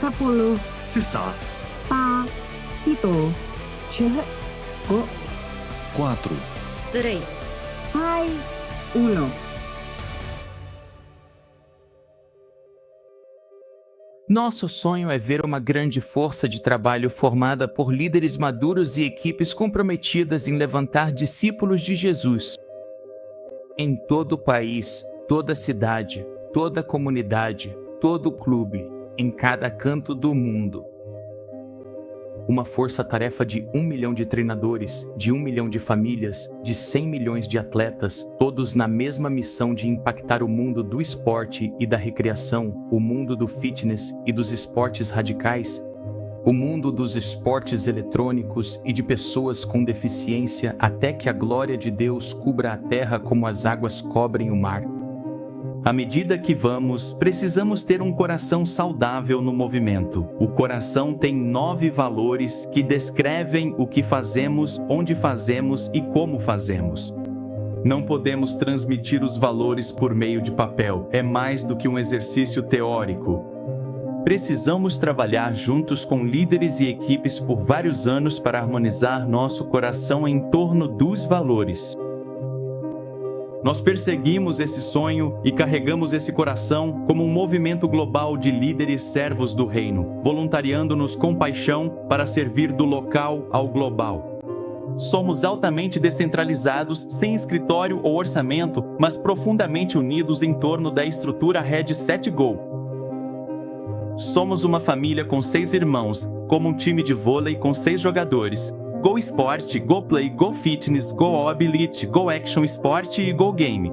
10, 9, 8, 7, 4, 3, 2, 1. Nosso sonho é ver uma grande força de trabalho formada por líderes maduros e equipes comprometidas em levantar discípulos de Jesus. Em todo o país, toda cidade, toda comunidade, todo clube, em cada canto do mundo. Uma força-tarefa de 1 milhão de treinadores, de 1 milhão de famílias, de 100 milhões de atletas, todos na mesma missão de impactar o mundo do esporte e da recreação, o mundo do fitness e dos esportes radicais, o mundo dos esportes eletrônicos e de pessoas com deficiência, até que a glória de Deus cubra a terra como as águas cobrem o mar. À medida que vamos, precisamos ter um coração saudável no movimento. O coração tem 9 valores que descrevem o que fazemos, onde fazemos e como fazemos. Não podemos transmitir os valores por meio de papel. É mais do que um exercício teórico. Precisamos trabalhar juntos com líderes e equipes por vários anos para harmonizar nosso coração em torno dos valores. Nós perseguimos esse sonho e carregamos esse coração como um movimento global de líderes servos do reino, voluntariando-nos com paixão para servir do local ao global. Somos altamente descentralizados, sem escritório ou orçamento, mas profundamente unidos em torno da estrutura Red 7 Go. Somos uma família com 6 irmãos, como um time de vôlei com 6 jogadores. Go Esporte, Go Play, Go Fitness, Go Ability, Go Action Esporte e Go Game.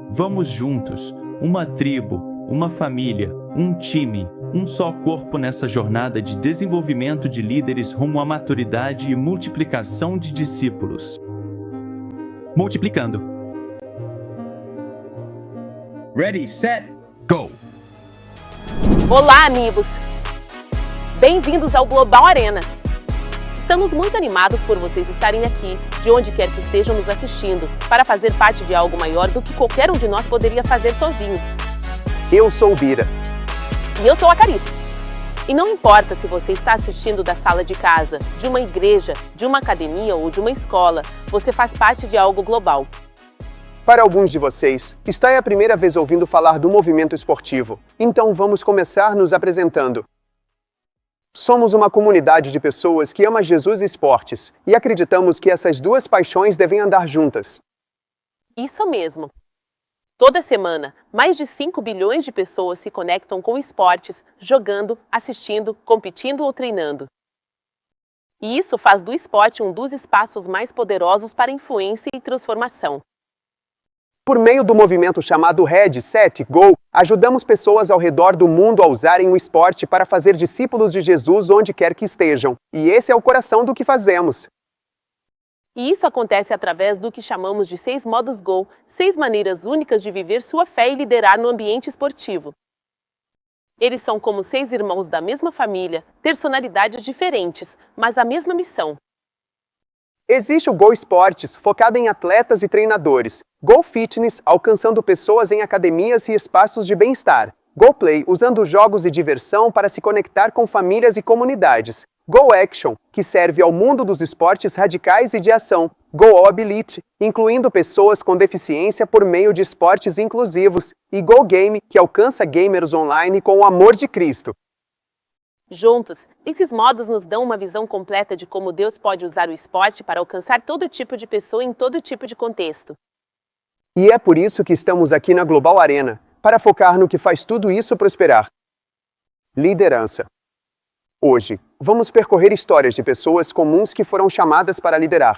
Vamos juntos, uma tribo, uma família, um time, um só corpo nessa jornada de desenvolvimento de líderes rumo à maturidade e multiplicação de discípulos. Multiplicando. Ready, set, go! Olá, amigos! Bem-vindos ao Global Arena. Estamos muito animados por vocês estarem aqui, de onde quer que estejam nos assistindo, para fazer parte de algo maior do que qualquer um de nós poderia fazer sozinho. Eu sou o Bira. E eu sou a Carissa. E não importa se você está assistindo da sala de casa, de uma igreja, de uma academia ou de uma escola, você faz parte de algo global. Para alguns de vocês, está a primeira vez ouvindo falar do movimento esportivo. Então vamos começar nos apresentando. Somos uma comunidade de pessoas que ama Jesus e esportes, e acreditamos que essas duas paixões devem andar juntas. Isso mesmo. Toda semana, mais de 5 bilhões de pessoas se conectam com esportes, jogando, assistindo, competindo ou treinando. E isso faz do esporte um dos espaços mais poderosos para influência e transformação. Por meio do movimento chamado Red 7 Go, ajudamos pessoas ao redor do mundo a usarem o esporte para fazer discípulos de Jesus onde quer que estejam. E esse é o coração do que fazemos. E isso acontece através do que chamamos de 6 modos Go, 6 maneiras únicas de viver sua fé e liderar no ambiente esportivo. Eles são como 6 irmãos da mesma família, personalidades diferentes, mas a mesma missão. Existe o Go Esportes, focado em atletas e treinadores. Go Fitness, alcançando pessoas em academias e espaços de bem-estar. Go Play, usando jogos e diversão para se conectar com famílias e comunidades. Go Action, que serve ao mundo dos esportes radicais e de ação. Go Ability, incluindo pessoas com deficiência por meio de esportes inclusivos. E Go Game, que alcança gamers online com o amor de Cristo. Juntos, esses modos nos dão uma visão completa de como Deus pode usar o esporte para alcançar todo tipo de pessoa em todo tipo de contexto. E é por isso que estamos aqui na Global Arena, para focar no que faz tudo isso prosperar. Liderança. Hoje, vamos percorrer histórias de pessoas comuns que foram chamadas para liderar.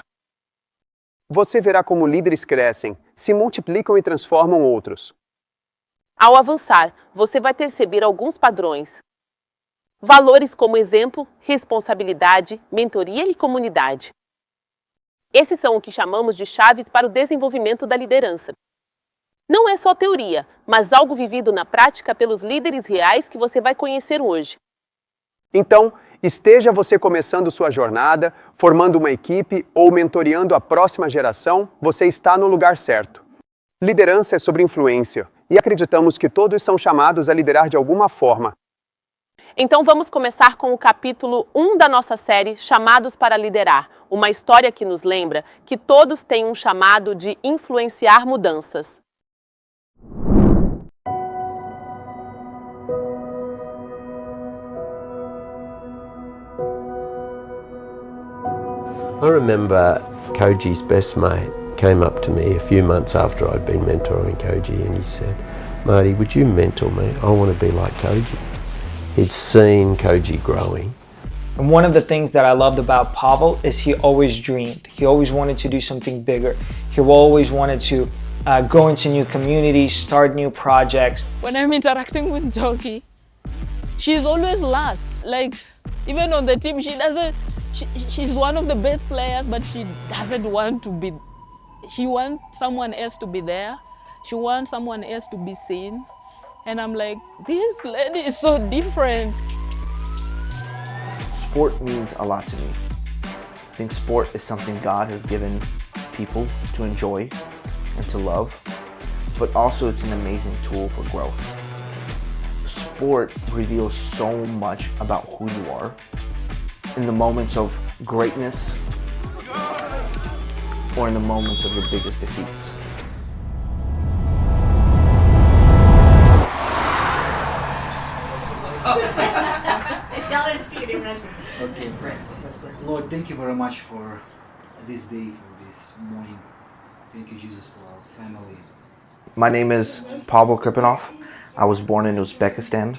Você verá como líderes crescem, se multiplicam e transformam outros. Ao avançar, você vai perceber alguns padrões. Valores como exemplo, responsabilidade, mentoria e comunidade. Esses são o que chamamos de chaves para o desenvolvimento da liderança. Não é só teoria, mas algo vivido na prática pelos líderes reais que você vai conhecer hoje. Então, esteja você começando sua jornada, formando uma equipe ou mentoreando a próxima geração, você está no lugar certo. Liderança é sobre influência, e acreditamos que todos são chamados a liderar de alguma forma. Então vamos começar com o capítulo 1 da nossa série Chamados para Liderar, uma história que nos lembra que todos têm um chamado de influenciar mudanças. I remember Koji's best mate came up to me a few months after I'd been mentoring Koji, and he said, "Marty, would you mentor me? I want to be like Koji." He'd seen Koji growing. And one of the things that I loved about Pavel is he always dreamed. He always wanted to do something bigger. He always wanted to go into new communities, start new projects. When I'm interacting with Jogi, she's always last. Like, even on the team, she's one of the best players, but she doesn't want to be. She wants someone else to be there. She wants someone else to be seen. And I'm like, this lady is so different. Sport means a lot to me. I think sport is something God has given people to enjoy and to love, but also it's an amazing tool for growth. Sport reveals so much about who you are in the moments of greatness or in the moments of your biggest defeats. Okay, pray. Lord, thank you very much for this day, for this morning. Thank you, Jesus, for our family. My name is Pavel Kripanov. I was born in Uzbekistan.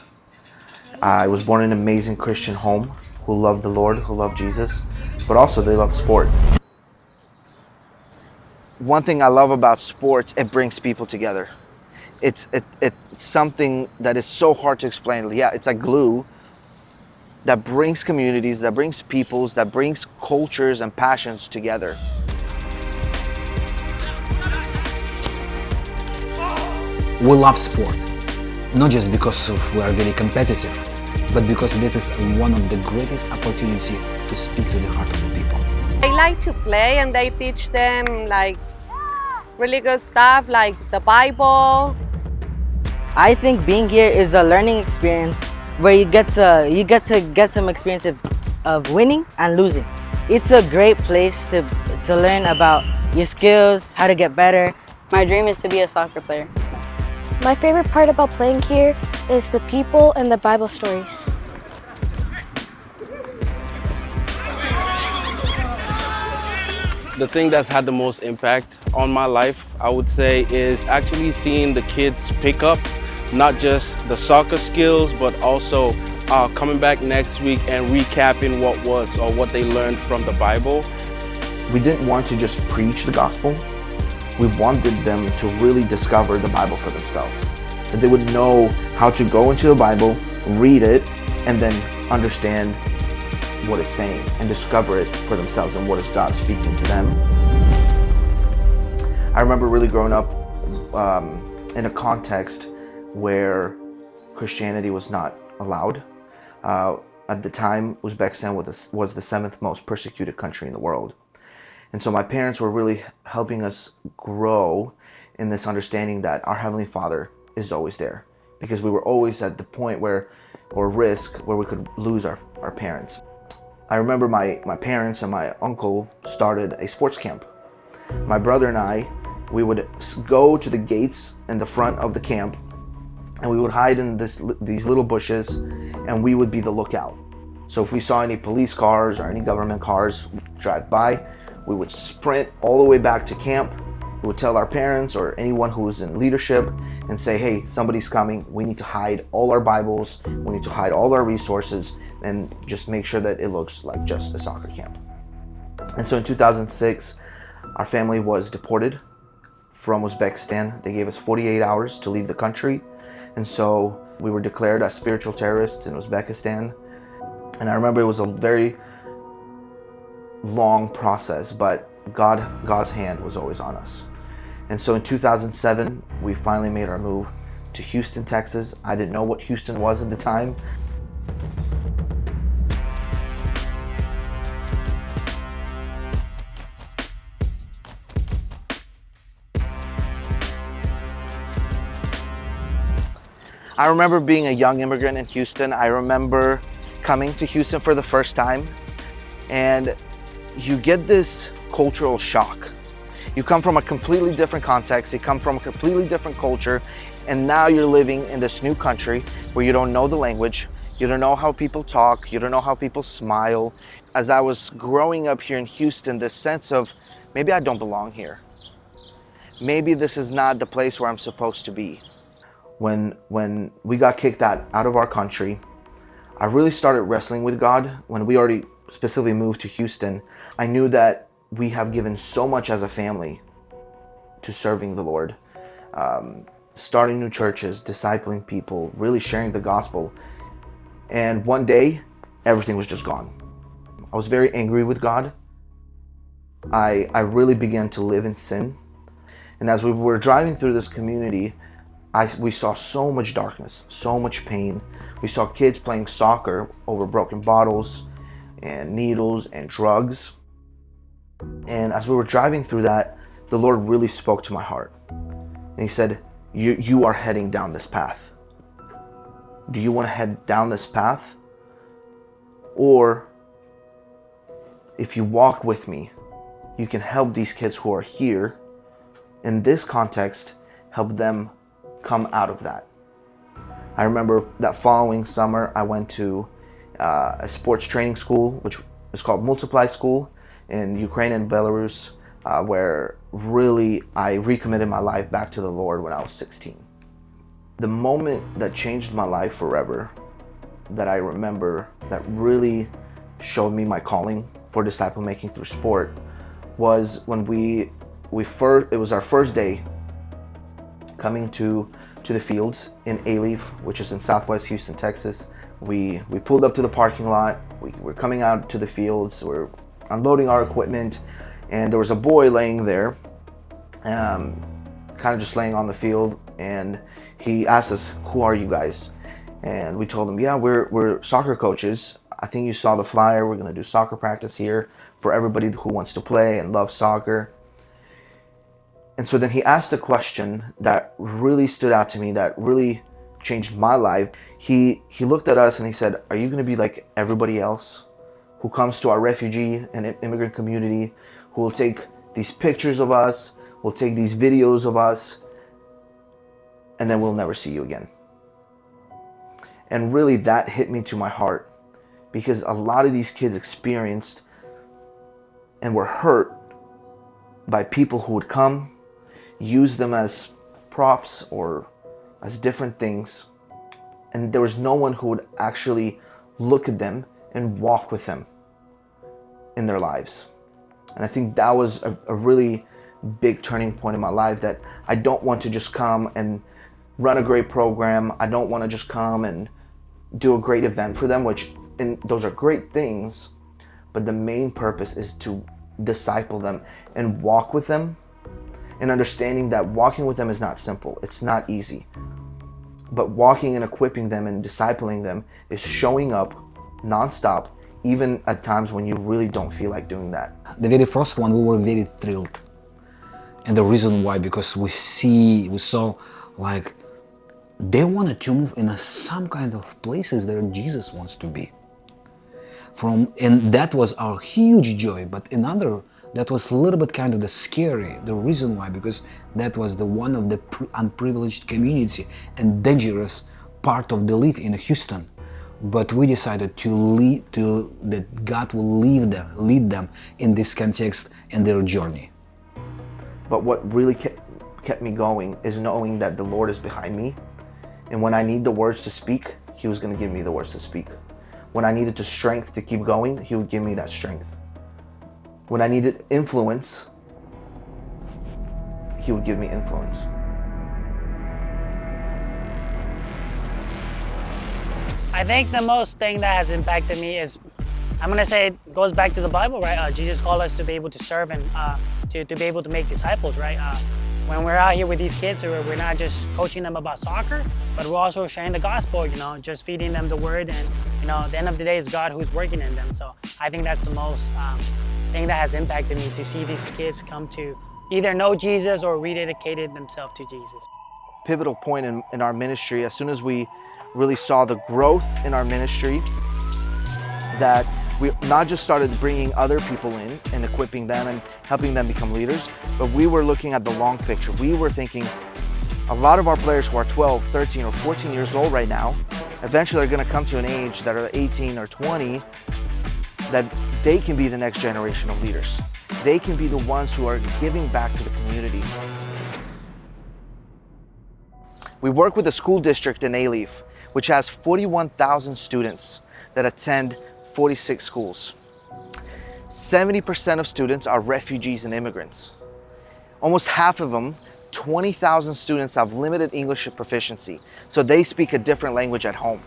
I was born in an amazing Christian home who loved the Lord, who loved Jesus, but also they love sport. One thing I love about sports, it brings people together. It's something that is so hard to explain. Yeah, it's like glue that brings communities, that brings peoples, that brings cultures and passions together. We love sport, not just because we are very competitive, but because it is one of the greatest opportunities to speak to the heart of the people. They like to play and they teach them like really good stuff like the Bible. I think being here is a learning experience where you get to get some experience of winning and losing. It's a great place to learn about your skills, how to get better. My dream is to be a soccer player. My favorite part about playing here is the people and the Bible stories. The thing that's had the most impact on my life, I would say, is actually seeing the kids pick up not just the soccer skills, but also coming back next week and recapping what was or what they learned from the Bible. We didn't want to just preach the gospel. We wanted them to really discover the Bible for themselves. That they would know how to go into the Bible, read it, and then understand what it's saying and discover it for themselves and what is God speaking to them. I remember really growing up in a context where Christianity was not allowed. At the time, Uzbekistan was the 7th most persecuted country in the world. And so my parents were really helping us grow in this understanding that our Heavenly Father is always there, because we were always at the point where, or risk, where we could lose our parents. I remember my parents and my uncle started a sports camp. My brother and I, we would go to the gates in the front of the camp, and we would hide in these little bushes, and we would be the lookout. So if we saw any police cars or any government cars drive by, we would sprint all the way back to camp. We would tell our parents or anyone who was in leadership and say, hey, somebody's coming. We need to hide all our Bibles. We need to hide all our resources and just make sure that it looks like just a soccer camp. And so in 2006, our family was deported from Uzbekistan. They gave us 48 hours to leave the country. And so we were declared as spiritual terrorists in Uzbekistan. And I remember it was a very long process, but God's hand was always on us. And so in 2007, we finally made our move to Houston, Texas. I didn't know what Houston was at the time. I remember being a young immigrant in Houston. I remember coming to Houston for the first time, and you get this cultural shock. You come from a completely different context, you come from a completely different culture, and now you're living in this new country where you don't know the language, you don't know how people talk, you don't know how people smile. As I was growing up here in Houston, this sense of maybe I don't belong here. Maybe this is not the place where I'm supposed to be. When we got kicked out of our country, I really started wrestling with God. When we already specifically moved to Houston, I knew that we have given so much as a family to serving the Lord, starting new churches, discipling people, really sharing the gospel. And one day, everything was just gone. I was very angry with God. I really began to live in sin. And as we were driving through this community, we saw so much darkness, so much pain. We saw kids playing soccer over broken bottles and needles and drugs. And as we were driving through that, the Lord really spoke to my heart. And He said, you are heading down this path. Do you want to head down this path? Or if you walk with me, you can help these kids who are here in this context, help them come out of that. I remember that following summer, I went to a sports training school, which is called Multiply School in Ukraine and Belarus, where really I recommitted my life back to the Lord when I was 16. The moment that changed my life forever, that I remember, that really showed me my calling for disciple making through sport, was when it was our first day coming to the fields in Alief, which is in Southwest Houston, Texas. We pulled up to the parking lot. We're coming out to the fields. We're unloading our equipment, and there was a boy laying there, kind of just laying on the field, and he asked us, "Who are you guys?" And we told him, "Yeah, we're soccer coaches. I think you saw the flyer. We're gonna do soccer practice here for everybody who wants to play and loves soccer." And so then he asked a question that really stood out to me, that really changed my life. He looked at us and he said, "Are you gonna be like everybody else who comes to our refugee and immigrant community, who will take these pictures of us, will take these videos of us, and then we'll never see you again?" And really that hit me to my heart, because a lot of these kids experienced and were hurt by people who would come, use them as props or as different things, and there was no one who would actually look at them and walk with them in their lives. And I think that was a really big turning point in my life, that I don't want to just come and run a great program. I don't want to just come and do a great event for them, and those are great things, but the main purpose is to disciple them and walk with them, and understanding that walking with them is not simple. It's not easy. But walking and equipping them and discipling them is showing up nonstop, even at times when you really don't feel like doing that. The very first one, we were very thrilled. And the reason why, because we saw like they wanted to move in some kind of places that Jesus wants to be. And that was our huge joy. But another, that was a little bit kind of the scary. The reason why, because that was the one of the unprivileged community and dangerous part of the life in Houston. But we decided that God will lead them in this context and their journey. But what really kept me going is knowing that the Lord is behind me. And when I need the words to speak, He was going to give me the words to speak. When I needed the strength to keep going, He would give me that strength. When I needed influence, He would give me influence. I think the most thing that has impacted me is, I'm going to say it goes back to the Bible, right? Jesus called us to be able to serve and to be able to make disciples, right? When we're out here with these kids, we're not just coaching them about soccer, but we're also sharing the gospel, just feeding them the word, and at the end of the day, it's God who's working in them. So I think that's the most thing that has impacted me, to see these kids come to either know Jesus or rededicated themselves to Jesus. pivotal point in our ministry. As soon as we really saw the growth in our ministry, that we not just started bringing other people in and equipping them and helping them become leaders, but we were looking at the long picture. We were thinking a lot of our players who are 12, 13, or 14 years old right now, eventually are going to come to an age that are 18 or 20, that they can be the next generation of leaders. They can be the ones who are giving back to the community. We work with a school district in A-Leaf, which has 41,000 students that attend 46 schools. 70% of students are refugees and immigrants. Almost half of them, 20,000 students, have limited English proficiency, so they speak a different language at home.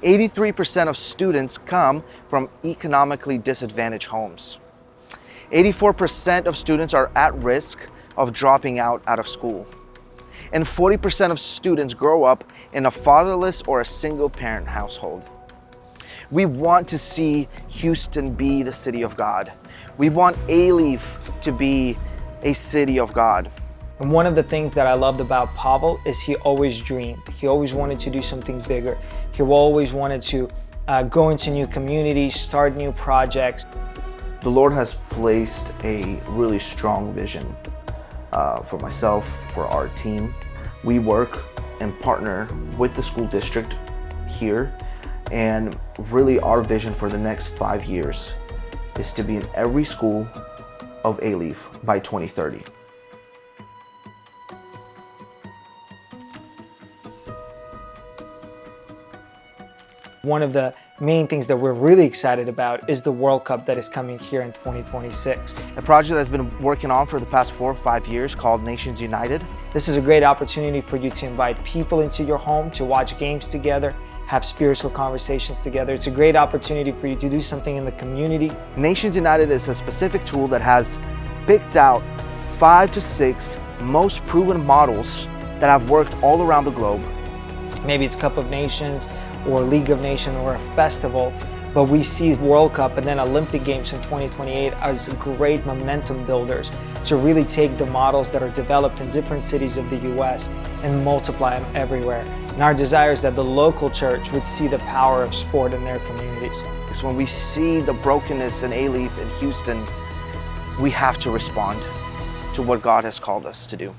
83% of students come from economically disadvantaged homes. 84% of students are at risk of dropping out of school. And 40% of students grow up in a fatherless or a single parent household. We want to see Houston be the city of God. We want A-Leaf to be a city of God. And one of the things that I loved about Pavel is he always dreamed. He always wanted to do something bigger. He always wanted to go into new communities, start new projects. The Lord has placed a really strong vision for myself, for our team. We work and partner with the school district here, and really our vision for the next 5 years is to be in every school of A-Leaf by 2030. One of the main things that we're really excited about is the World Cup that is coming here in 2026. A project that's been working on for the past 4 or 5 years called Nations United. This is a great opportunity for you to invite people into your home to watch games together, have spiritual conversations together. It's a great opportunity for you to do something in the community. Nations United is a specific tool that has picked out 5 to 6 most proven models that have worked all around the globe. Maybe it's Cup of Nations or League of Nations or a festival, but we see World Cup and then Olympic Games in 2028 as great momentum builders to really take the models that are developed in different cities of the US and multiply them everywhere. And our desire is that the local church would see the power of sport in their communities. Because when we see the brokenness in A-Leaf in Houston, we have to respond to what God has called us to do.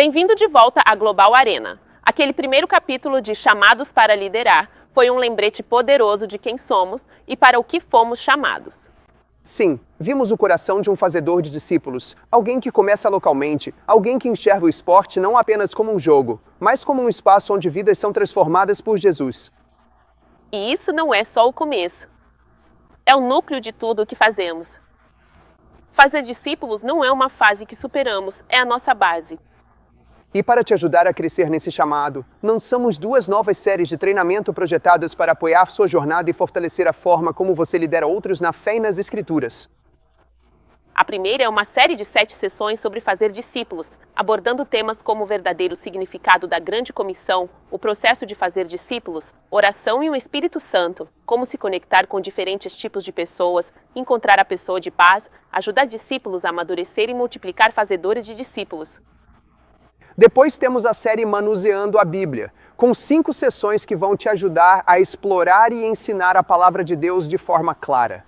Bem-vindo de volta à Global Arena. Aquele primeiro capítulo de Chamados para Liderar foi um lembrete poderoso de quem somos e para o que fomos chamados. Sim, vimos o coração de um fazedor de discípulos, alguém que começa localmente, alguém que enxerga o esporte não apenas como um jogo, mas como um espaço onde vidas são transformadas por Jesus. E isso não é só o começo. É o núcleo de tudo o que fazemos. Fazer discípulos não é uma fase que superamos, é a nossa base. E para te ajudar a crescer nesse chamado, lançamos 2 novas séries de treinamento projetadas para apoiar sua jornada e fortalecer a forma como você lidera outros na fé e nas Escrituras. A primeira é uma série de 7 sessões sobre fazer discípulos, abordando temas como o verdadeiro significado da grande comissão, o processo de fazer discípulos, oração e o Espírito Santo, como se conectar com diferentes tipos de pessoas, encontrar a pessoa de paz, ajudar discípulos a amadurecer e multiplicar fazedores de discípulos. Depois temos a série Manuseando a Bíblia, com 5 sessões que vão te ajudar a explorar e ensinar a palavra de Deus de forma clara.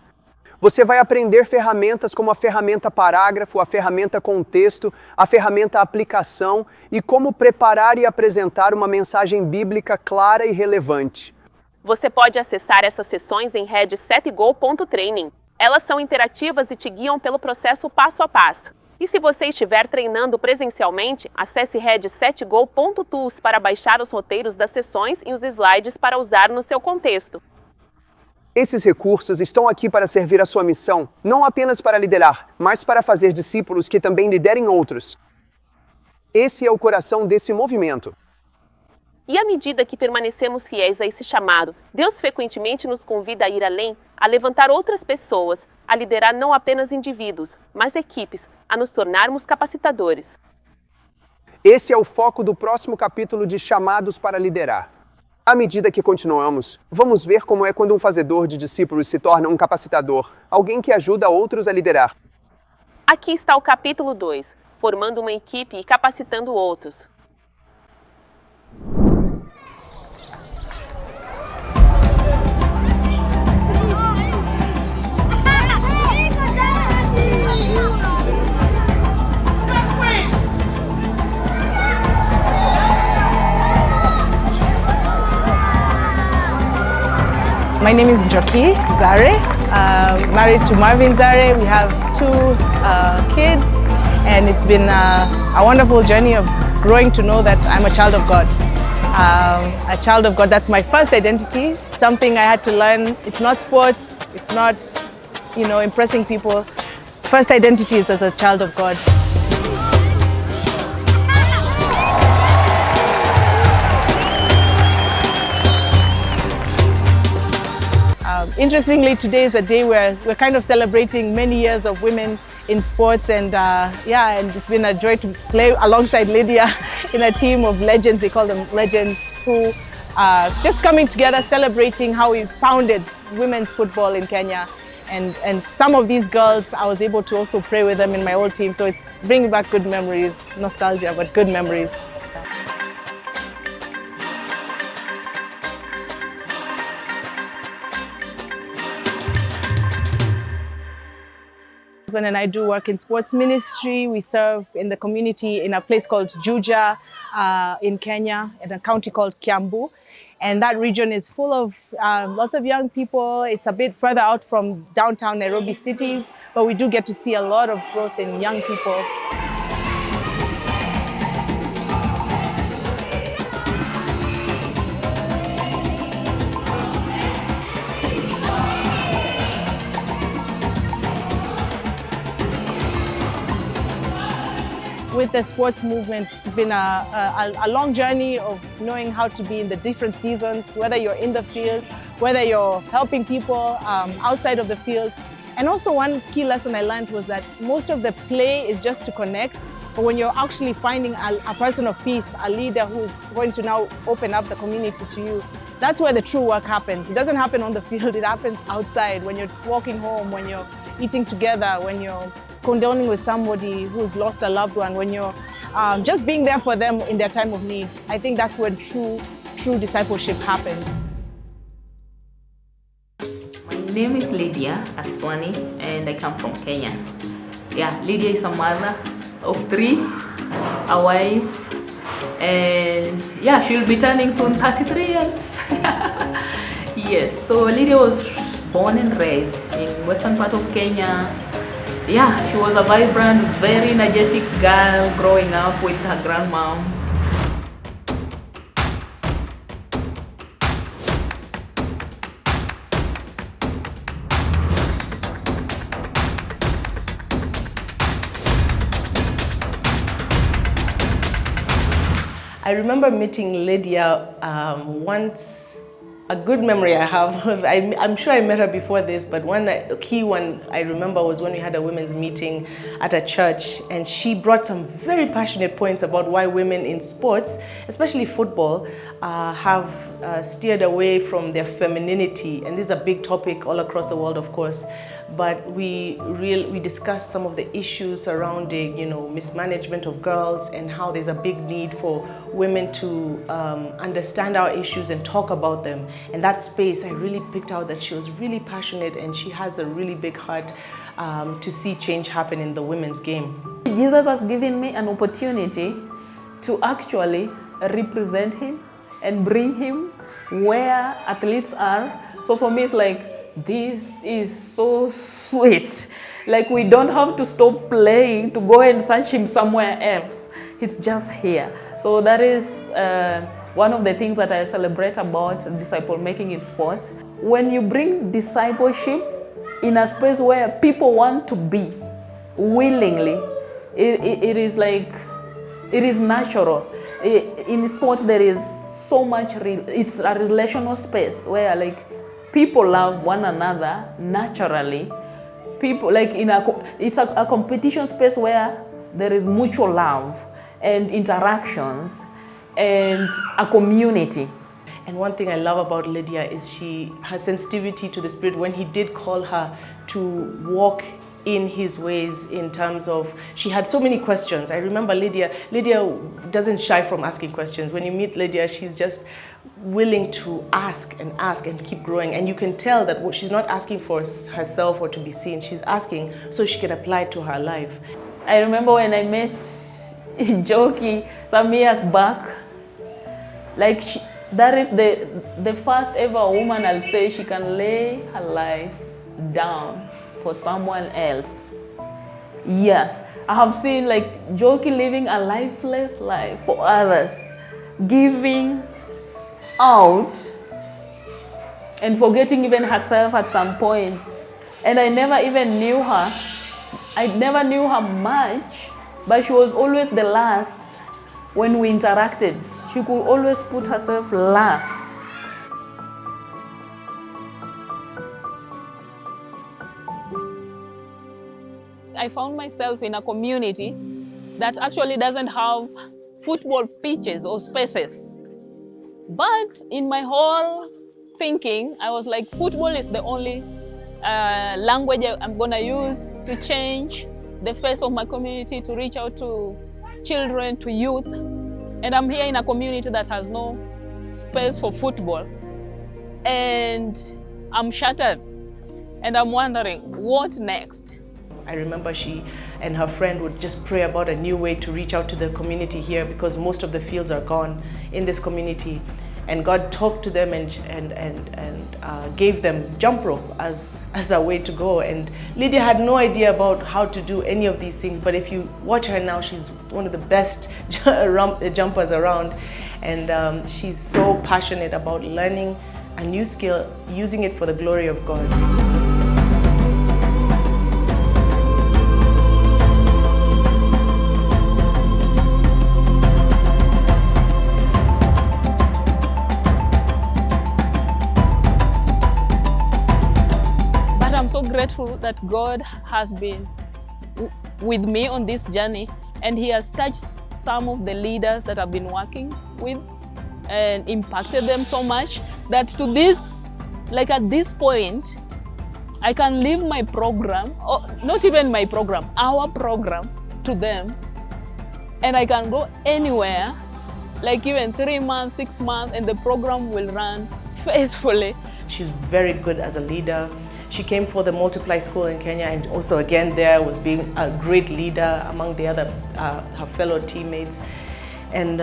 Você vai aprender ferramentas como a ferramenta parágrafo, a ferramenta contexto, a ferramenta aplicação e como preparar e apresentar uma mensagem bíblica clara e relevante. Você pode acessar essas sessões em readsetgo.training. Elas são interativas e te guiam pelo processo passo a passo. E se você estiver treinando presencialmente, acesse readsetgo.tools para baixar os roteiros das sessões e os slides para usar no seu contexto. Esses recursos estão aqui para servir a sua missão, não apenas para liderar, mas para fazer discípulos que também liderem outros. Esse é o coração desse movimento. E à medida que permanecemos fiéis a esse chamado, Deus frequentemente nos convida a ir além, a levantar outras pessoas, a liderar não apenas indivíduos, mas equipes, a nos tornarmos capacitadores. Esse é o foco do próximo capítulo de Chamados para Liderar. À medida que continuamos, vamos ver como é quando um fazedor de discípulos se torna um capacitador, alguém que ajuda outros a liderar. Aqui está o capítulo 2, formando uma equipe e capacitando outros. My name is Joki Zare, married to Marvin Zare. We have 2 kids, and it's been a wonderful journey of growing to know that I'm a child of God. A child of God, that's my first identity, something I had to learn. It's not sports, it's not, impressing people. First identity is as a child of God. Interestingly, today is a day where we're kind of celebrating many years of women in sports, and and it's been a joy to play alongside Lydia in a team of legends. They call them legends, who are just coming together, celebrating how we founded women's football in Kenya. And some of these girls, I was able to also pray with them in my old team, so it's bringing back good memories, nostalgia, but good memories. My husband and I do work in sports ministry. We serve in the community in a place called Juja in Kenya, in a county called Kiambu. And that region is full of lots of young people. It's a bit further out from downtown Nairobi City, but we do get to see a lot of growth in young people. With the sports movement, it's been a long journey of knowing how to be in the different seasons, whether you're in the field, whether you're helping people outside of the field. And also one key lesson I learned was that most of the play is just to connect, but when you're actually finding a person of peace, a leader who's going to now open up the community to you, that's where the true work happens. It doesn't happen on the field, it happens outside, when you're walking home, when you're eating together, when you're condoning with somebody who's lost a loved one, when you're just being there for them in their time of need. I think that's when true discipleship happens. My name is Lydia Aswani and I come from Kenya. Yeah, Lydia is a mother of 3, a wife, And yeah, she'll be turning soon 33 years. Yes, so Lydia was born and raised in western part of Kenya. Yeah, she was a vibrant, very energetic girl growing up with her grandmom. I remember meeting Lydia once. A good memory I have. I'm sure I met her before this, but a key one I remember was when we had a women's meeting at a church, and she brought some very passionate points about why women in sports, especially football, have steered away from their femininity. And this is a big topic all across the world, of course. But we discussed some of the issues surrounding, mismanagement of girls and how there's a big need for women to understand our issues and talk about them. And that space, I really picked out that she was really passionate and she has a really big heart to see change happen in the women's game. Jesus has given me an opportunity to actually represent him and bring him where athletes are. So for me, it's like, this is so sweet. Like, we don't have to stop playing to go and search him somewhere else. He's just here. So that is one of the things that I celebrate about disciple making in sports. When you bring discipleship in a space where people want to be willingly, it is natural. In sport, there is so much, it's a relational space where people love one another naturally. People it's a competition space where there is mutual love and interactions and a community. And one thing I love about Lydia is her sensitivity to the Spirit when he did call her to walk in his ways, in terms of, she had so many questions. I remember Lydia doesn't shy from asking questions. When you meet Lydia, she's just willing to ask and keep growing. And you can tell that she's not asking for herself or to be seen. She's asking so she can apply it to her life. I remember when I met Joki some years back, that is the first ever woman I'll say she can lay her life down for someone else. Yes, I have seen Joki living a lifeless life for others, giving out and forgetting even herself at some point. And I never even knew her. I never knew her much, but she was always the last when we interacted. She could always put herself last. I found myself in a community that actually doesn't have football pitches or spaces. But in my whole thinking, I was like, football is the only language I'm gonna use to change the face of my community, to reach out to children, to youth. And I'm here in a community that has no space for football. And I'm shattered. And I'm wondering, what next? I remember she and her friend would just pray about a new way to reach out to the community here, because most of the fields are gone in this community. And God talked to them and gave them jump rope as a way to go. And Lydia had no idea about how to do any of these things, but if you watch her now, she's one of the best jumpers around. And she's so passionate about learning a new skill, using it for the glory of God. Grateful that God has been with me on this journey, and He has touched some of the leaders that I've been working with and impacted them so much that to this, at this point, I can leave my program, or not even my program, our program, to them, and I can go anywhere, even 3 months, 6 months, and the program will run faithfully. She's very good as a leader. She came for the Multiply School in Kenya, and also again there was being a great leader among the other her fellow teammates. And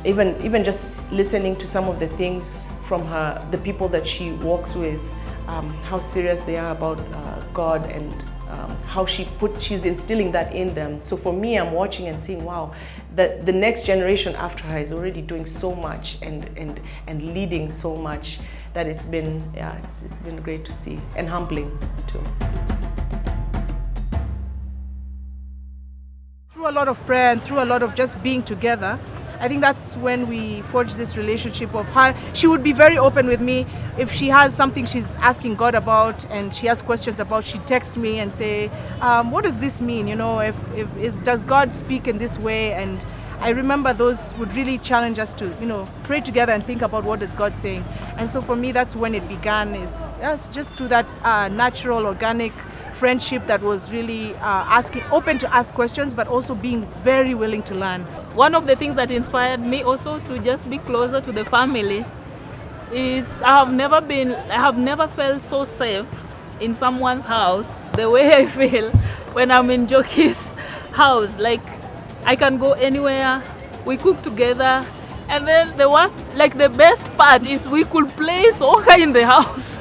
even just listening to some of the things from her, the people that she walks with, how serious they are about God, and how she's instilling that in them. So for me, I'm watching and seeing, wow, that the next generation after her is already doing so much and leading so much, that it's been great to see, and humbling too. Through a lot of prayer and through a lot of just being together, I think that's when we forged this relationship of her. She would be very open with me. If she has something she's asking God about and she has questions about, she'd text me and say, what does this mean? You know, does God speak in this way? And I remember those would really challenge us to, you know, pray together and think about what is God saying. And so for me, that's when it began, is just through that natural, organic friendship that was really open to ask questions, but also being very willing to learn. One of the things that inspired me also to just be closer to the family is I have never felt so safe in someone's house the way I feel when I'm in Joki's house. Like, I can go anywhere, we cook together, and then the best part is we could play soccer in the house.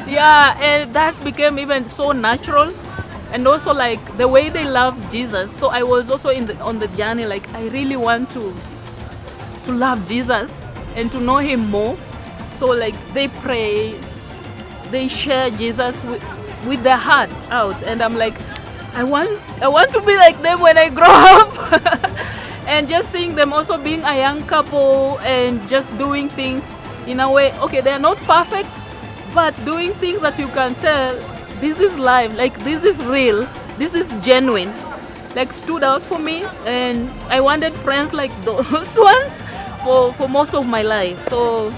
Yeah, and that became even so natural, and also like the way they love Jesus. So I was also on the journey, like I really want to love Jesus and to know him more. So like they pray, they share Jesus with their heart out, and I'm like, I want to be like them when I grow up. And just seeing them also being a young couple and just doing things in a way, okay, they're not perfect, but doing things that you can tell, this is life, like this is real, this is genuine, like stood out for me. And I wanted friends like those ones for most of my life. So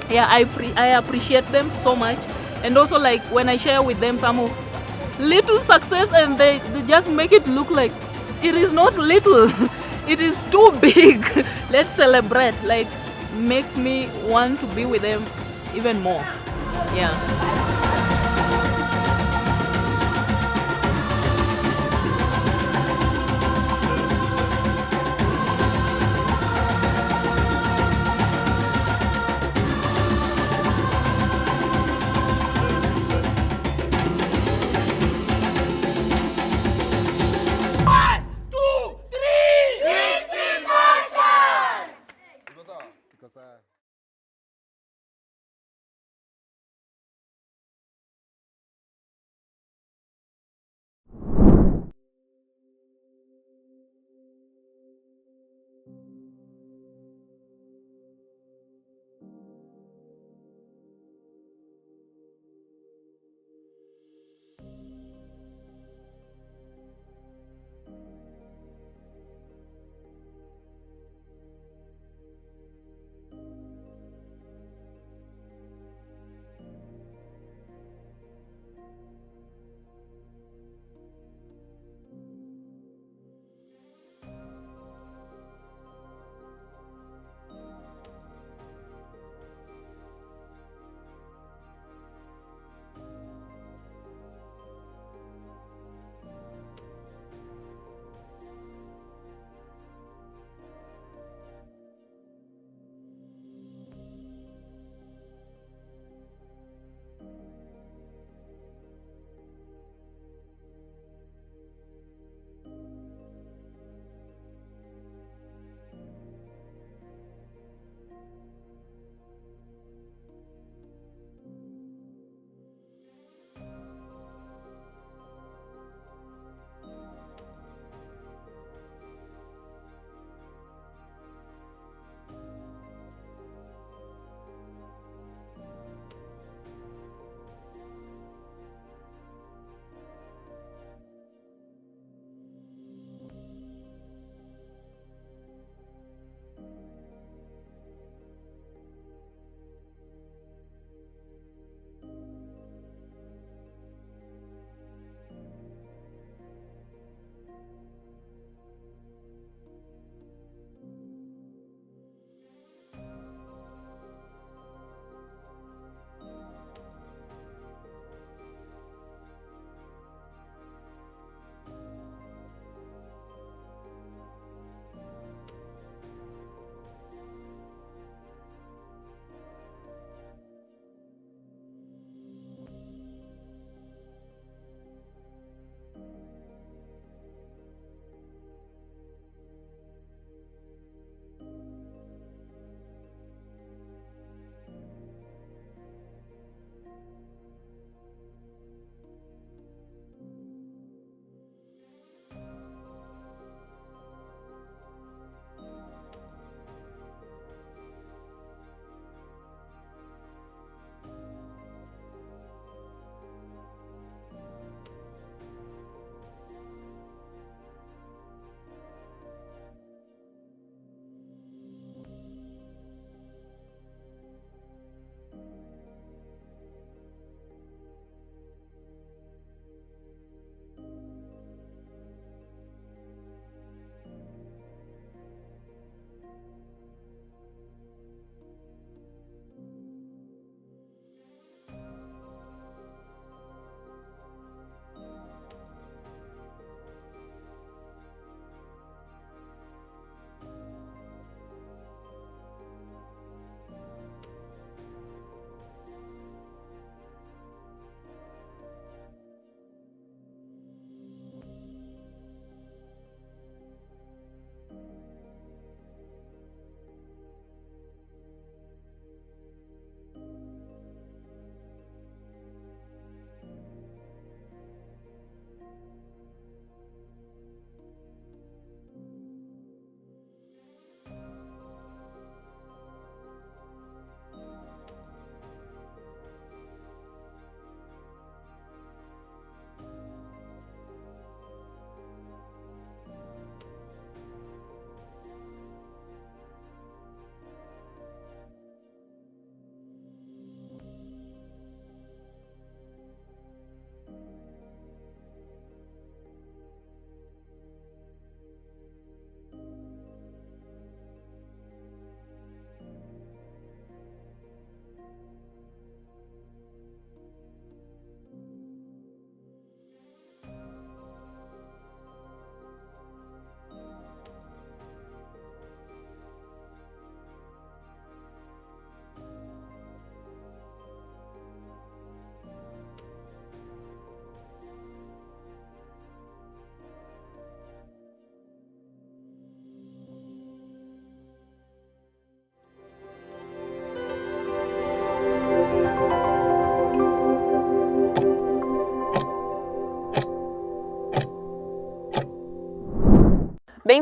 yeah, I appreciate them so much. And also like when I share with them some of little success, and they just make it look like it is not little, it is too big. Let's celebrate, like makes me want to be with them even more. Yeah.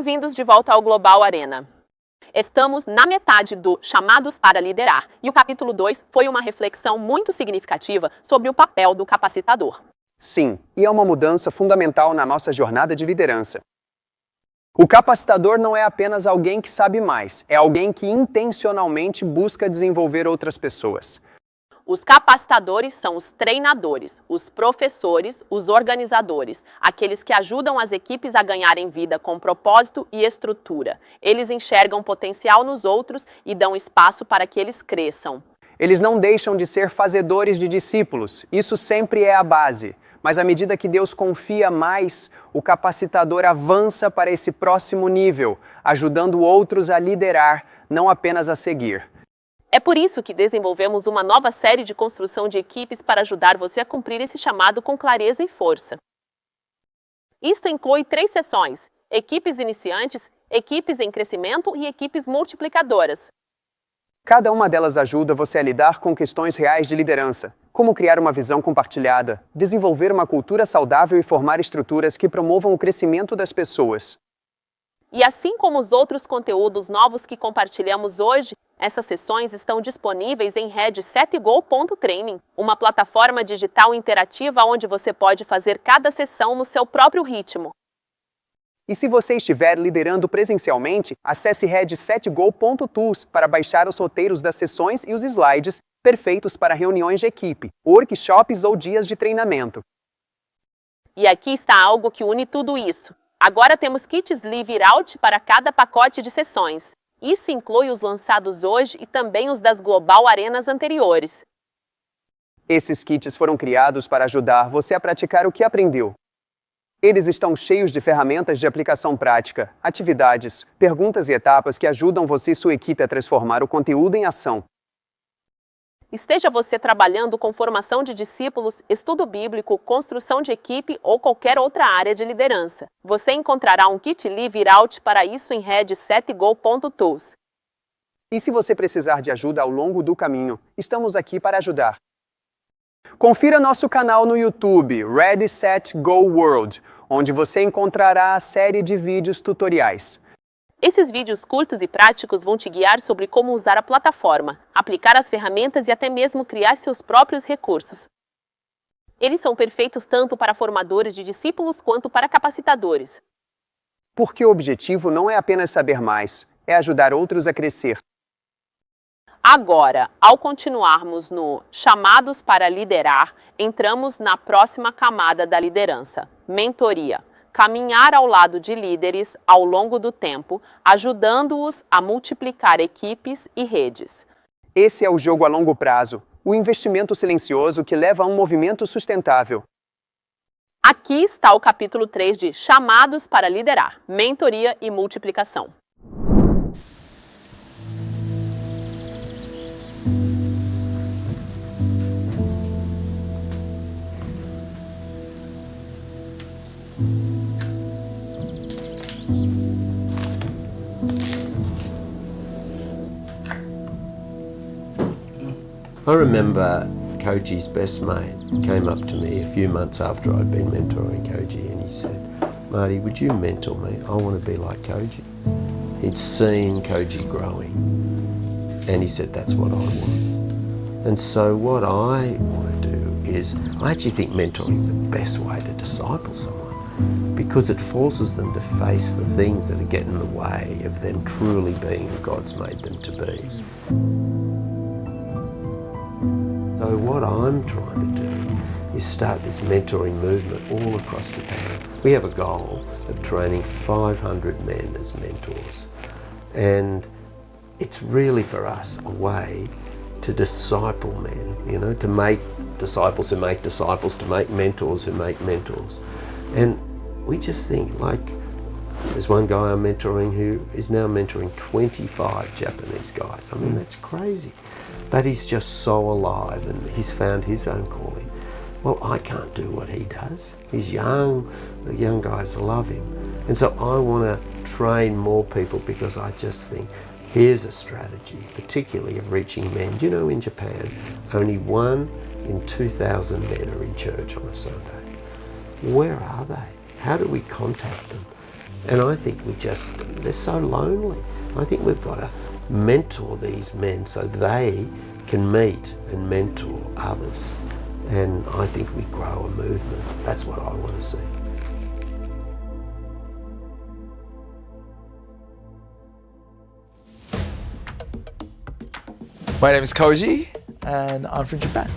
Bem-vindos de volta ao Global Arena. Estamos na metade do Chamados para Liderar e o capítulo 2 foi uma reflexão muito significativa sobre o papel do capacitador. Sim, e é uma mudança fundamental na nossa jornada de liderança. O capacitador não é apenas alguém que sabe mais, é alguém que intencionalmente busca desenvolver outras pessoas. Os capacitadores são os treinadores, os professores, os organizadores, aqueles que ajudam as equipes a ganharem vida com propósito e estrutura. Eles enxergam potencial nos outros e dão espaço para que eles cresçam. Eles não deixam de ser fazedores de discípulos, isso sempre é a base. Mas à medida que Deus confia mais, o capacitador avança para esse próximo nível, ajudando outros a liderar, não apenas a seguir. É por isso que desenvolvemos uma nova série de construção de equipes para ajudar você a cumprir esse chamado com clareza e força. Isto inclui 3 sessões: equipes iniciantes, equipes em crescimento e equipes multiplicadoras. Cada uma delas ajuda você a lidar com questões reais de liderança, como criar uma visão compartilhada, desenvolver uma cultura saudável e formar estruturas que promovam o crescimento das pessoas. E assim como os outros conteúdos novos que compartilhamos hoje, essas sessões estão disponíveis em realizado.training, uma plataforma digital interativa onde você pode fazer cada sessão no seu próprio ritmo. E se você estiver liderando presencialmente, acesse realizado.tools para baixar os roteiros das sessões e os slides perfeitos para reuniões de equipe, workshops ou dias de treinamento. E aqui está algo que une tudo isso. Agora temos kits Live Out para cada pacote de sessões. Isso inclui os lançados hoje e também os das Global Arenas anteriores. Esses kits foram criados para ajudar você a praticar o que aprendeu. Eles estão cheios de ferramentas de aplicação prática, atividades, perguntas e etapas que ajudam você e sua equipe a transformar o conteúdo em ação. Esteja você trabalhando com formação de discípulos, estudo bíblico, construção de equipe ou qualquer outra área de liderança. Você encontrará um kit Live Out para isso em realizado.tools. E se você precisar de ajuda ao longo do caminho, estamos aqui para ajudar. Confira nosso canal no YouTube, Ready, Set, Go World, onde você encontrará a série de vídeos tutoriais. Esses vídeos curtos e práticos vão te guiar sobre como usar a plataforma, aplicar as ferramentas e até mesmo criar seus próprios recursos. Eles são perfeitos tanto para formadores de discípulos quanto para capacitadores. Porque o objetivo não é apenas saber mais, é ajudar outros a crescer. Agora, ao continuarmos no Chamados para Liderar, entramos na próxima camada da liderança, mentoria. Caminhar ao lado de líderes ao longo do tempo, ajudando-os a multiplicar equipes e redes. Esse é o jogo a longo prazo, o investimento silencioso que leva a um movimento sustentável. Aqui está o capítulo 3 de Chamados para Liderar, Mentoria e Multiplicação. I remember Koji's best mate came up to me a few months after I'd been mentoring Koji and he said, "Marty, would you mentor me? I want to be like Koji." He'd seen Koji growing and he said, "That's what I want." And so what I want to do is, I actually think mentoring is the best way to disciple someone because it forces them to face the things that are getting in the way of them truly being who God's made them to be. So what I'm trying to do is start this mentoring movement all across Japan. We have a goal of training 500 men as mentors. And it's really for us a way to disciple men, you know, to make disciples who make disciples, to make mentors who make mentors. And we just think, like, there's one guy I'm mentoring who is now mentoring 25 Japanese guys. I mean, that's crazy. But he's just so alive and he's found his own calling. Well, I can't do what he does. He's young, the young guys love him. And so I want to train more people because I just think here's a strategy, particularly of reaching men. Do you know in Japan, only 1 in 2,000 men are in church on a Sunday. Where are they? How do we contact them? And I think they're so lonely. I think we've got to mentor these men so they can meet and mentor others. And I think we grow a movement. That's what I want to see. My name is Koji, and I'm from Japan.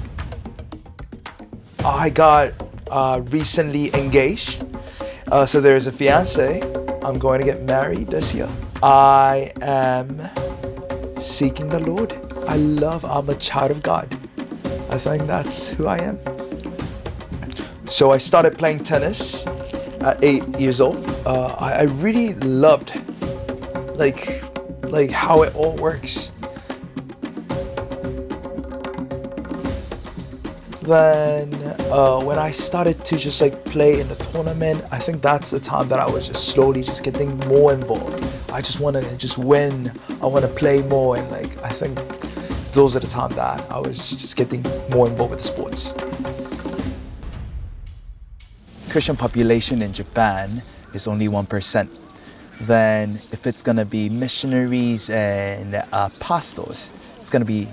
I got recently engaged, so there's a fiance. I'm going to get married this year. I am seeking the Lord. I'm a child of God. I think that's who I am. So I started playing tennis at 8 years old. I really loved like how it all works. Then when I started to just like play in the tournament, I think that's the time that I was just slowly just getting more involved. I just want to just win. I want to play more, and like I think those are the time that I was just getting more involved with the sports. Christian population in Japan is only 1%. Then if it's gonna be missionaries and pastors, it's gonna be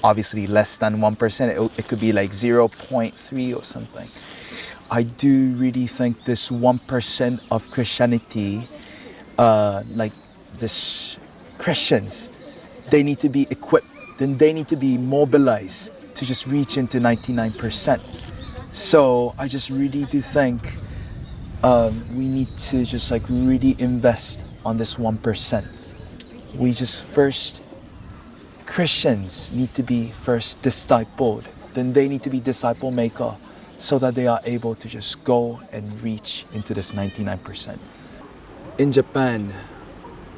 obviously less than 1%. It could be like 0.3 or something. I do really think this 1% of Christianity, like this Christians, they need to be equipped, then they need to be mobilized to just reach into 99%. So I just really do think we need to just like really invest on this 1%. We just first, Christians need to be first discipled, then they need to be disciple maker so that they are able to just go and reach into this 99%. In Japan,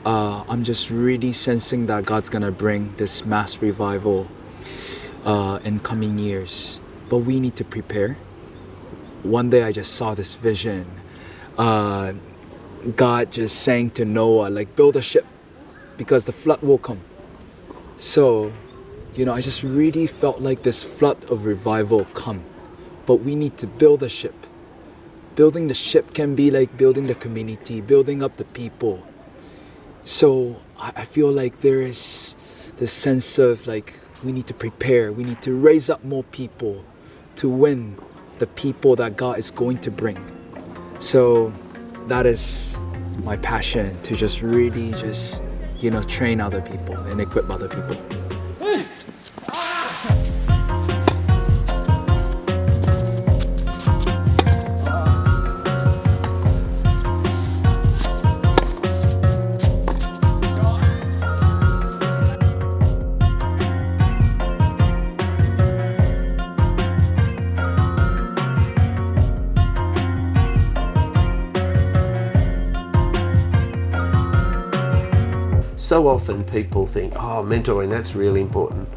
I'm just really sensing that God's gonna bring this mass revival in coming years, but we need to prepare. One day I just saw this vision, God just saying to Noah, like, build a ship because the flood will come. So, I just really felt like this flood of revival come, but we need to build a ship. Building the ship can be like building the community, building up the people. So I feel like there is this sense of like, we need to prepare, we need to raise up more people to win the people that God is going to bring. So that is my passion, to just really just, train other people and equip other people. So often people think, oh, mentoring, that's really important.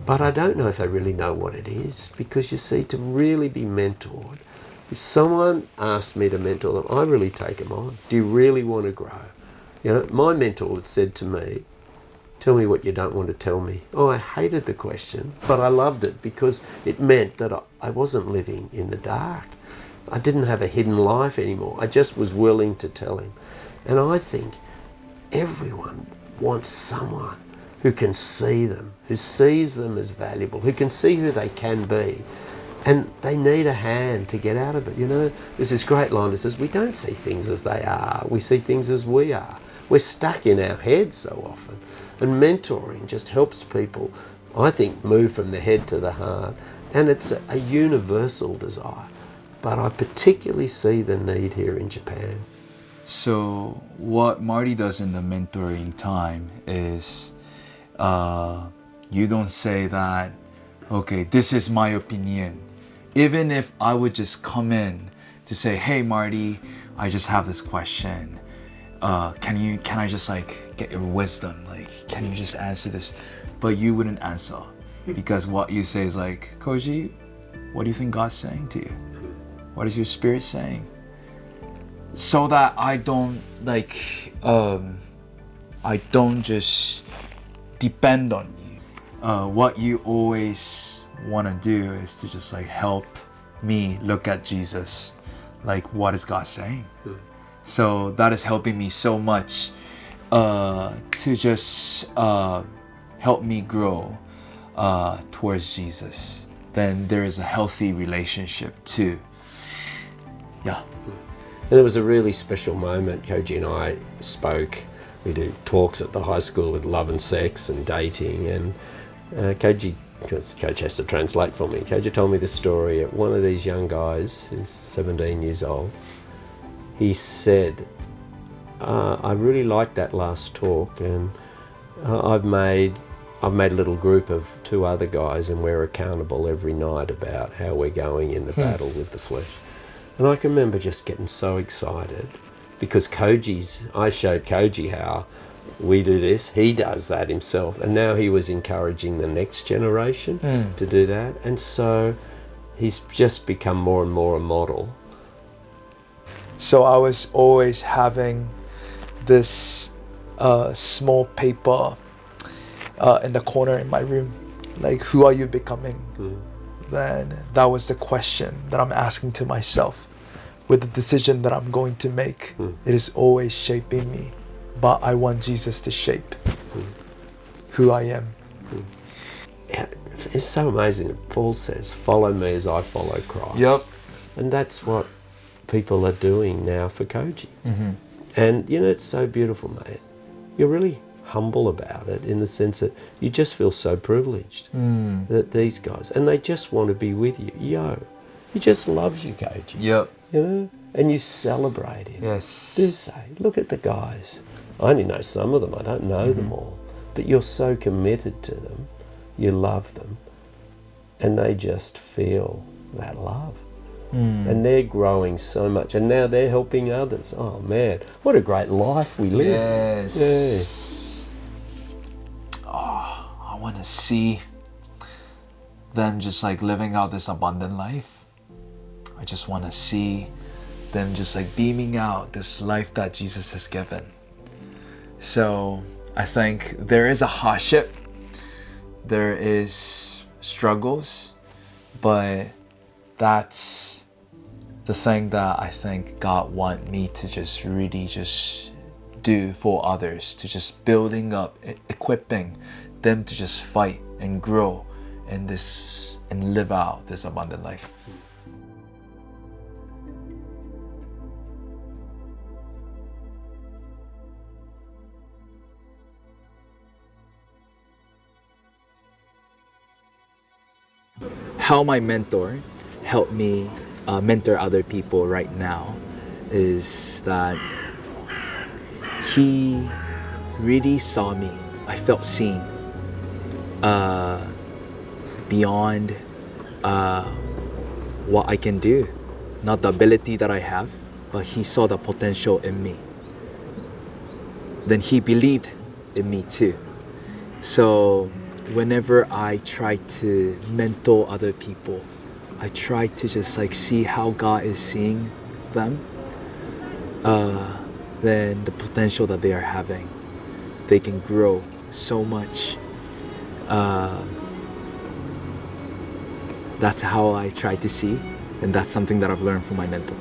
But I don't know if they really know what it is, because you see, to really be mentored, if someone asks me to mentor them, I really take them on. Do you really want to grow? My mentor had said to me, tell me what you don't want to tell me. Oh, I hated the question, but I loved it because it meant that I wasn't living in the dark. I didn't have a hidden life anymore. I just was willing to tell him. And I think everyone wants someone who can see them, who sees them as valuable, who can see who they can be. And they need a hand to get out of it. There's this great line that says, we don't see things as they are, we see things as we are. We're stuck in our heads so often. And mentoring just helps people, I think, move from the head to the heart. And it's a universal desire. But I particularly see the need here in Japan. So what Marty does in the mentoring time is you don't say that, okay, this is my opinion. Even if I would just come in to say, hey Marty, I just have this question. Can I just like get your wisdom? Like, can you just answer this? But you wouldn't answer, because what you say is like, Koji, what do you think God's saying to you? What is your spirit saying? So that I don't just depend on you. What you always want to do is to just like help me look at Jesus. Like, what is God saying? So that is helping me so much to just help me grow towards Jesus. Then there is a healthy relationship too. Yeah. And it was a really special moment. Koji and I spoke. We do talks at the high school with love and sex and dating, and Koji, because Coach has to translate for me, Koji told me the story of one of these young guys who's 17 years old. He said, I really liked that last talk, and I've made a little group of 2 other guys, and we're accountable every night about how we're going in the battle with the flesh. And I can remember just getting so excited because I showed Koji how we do this, he does that himself, and now he was encouraging the next generation to do that, and so he's just become more and more a model. So I was always having this small paper in the corner in my room, like, who are you becoming? Then that was the question that I'm asking to myself. With the decision that I'm going to make, it is always shaping me, but I want Jesus to shape who I am. Yeah, it's so amazing. Paul says, follow me as I follow Christ. Yep. And that's what people are doing now for Koji. And you know, it's so beautiful, mate. You're really humble about it in the sense that you just feel so privileged that these guys, and they just want to be with you. He just loves you, Koji. Yep. You know, and you celebrate him. Yes. Do say, look at the guys. I only know some of them. I don't know them all, but you're so committed to them. You love them, and they just feel that love. And they're growing so much, and now they're helping others. Oh man, what a great life we live. Yes. Yeah. Oh, I want to see them just like living out this abundant life. I just want to see them just like beaming out this life that Jesus has given. So I think there is a hardship, there is struggles, but that's the thing that I think God wants me to just really just do for others, to just building up, equipping them to just fight and grow in this and live out this abundant life. How my mentor helped me mentor other people right now is that he really saw me. I felt seen beyond what I can do, not the ability that I have, but he saw the potential in me. Then he believed in me too. So whenever I try to mentor other people, I try to just like see how God is seeing them, then the potential that they are having, they can grow so much. That's how I try to see, and that's something that I've learned from my mentor.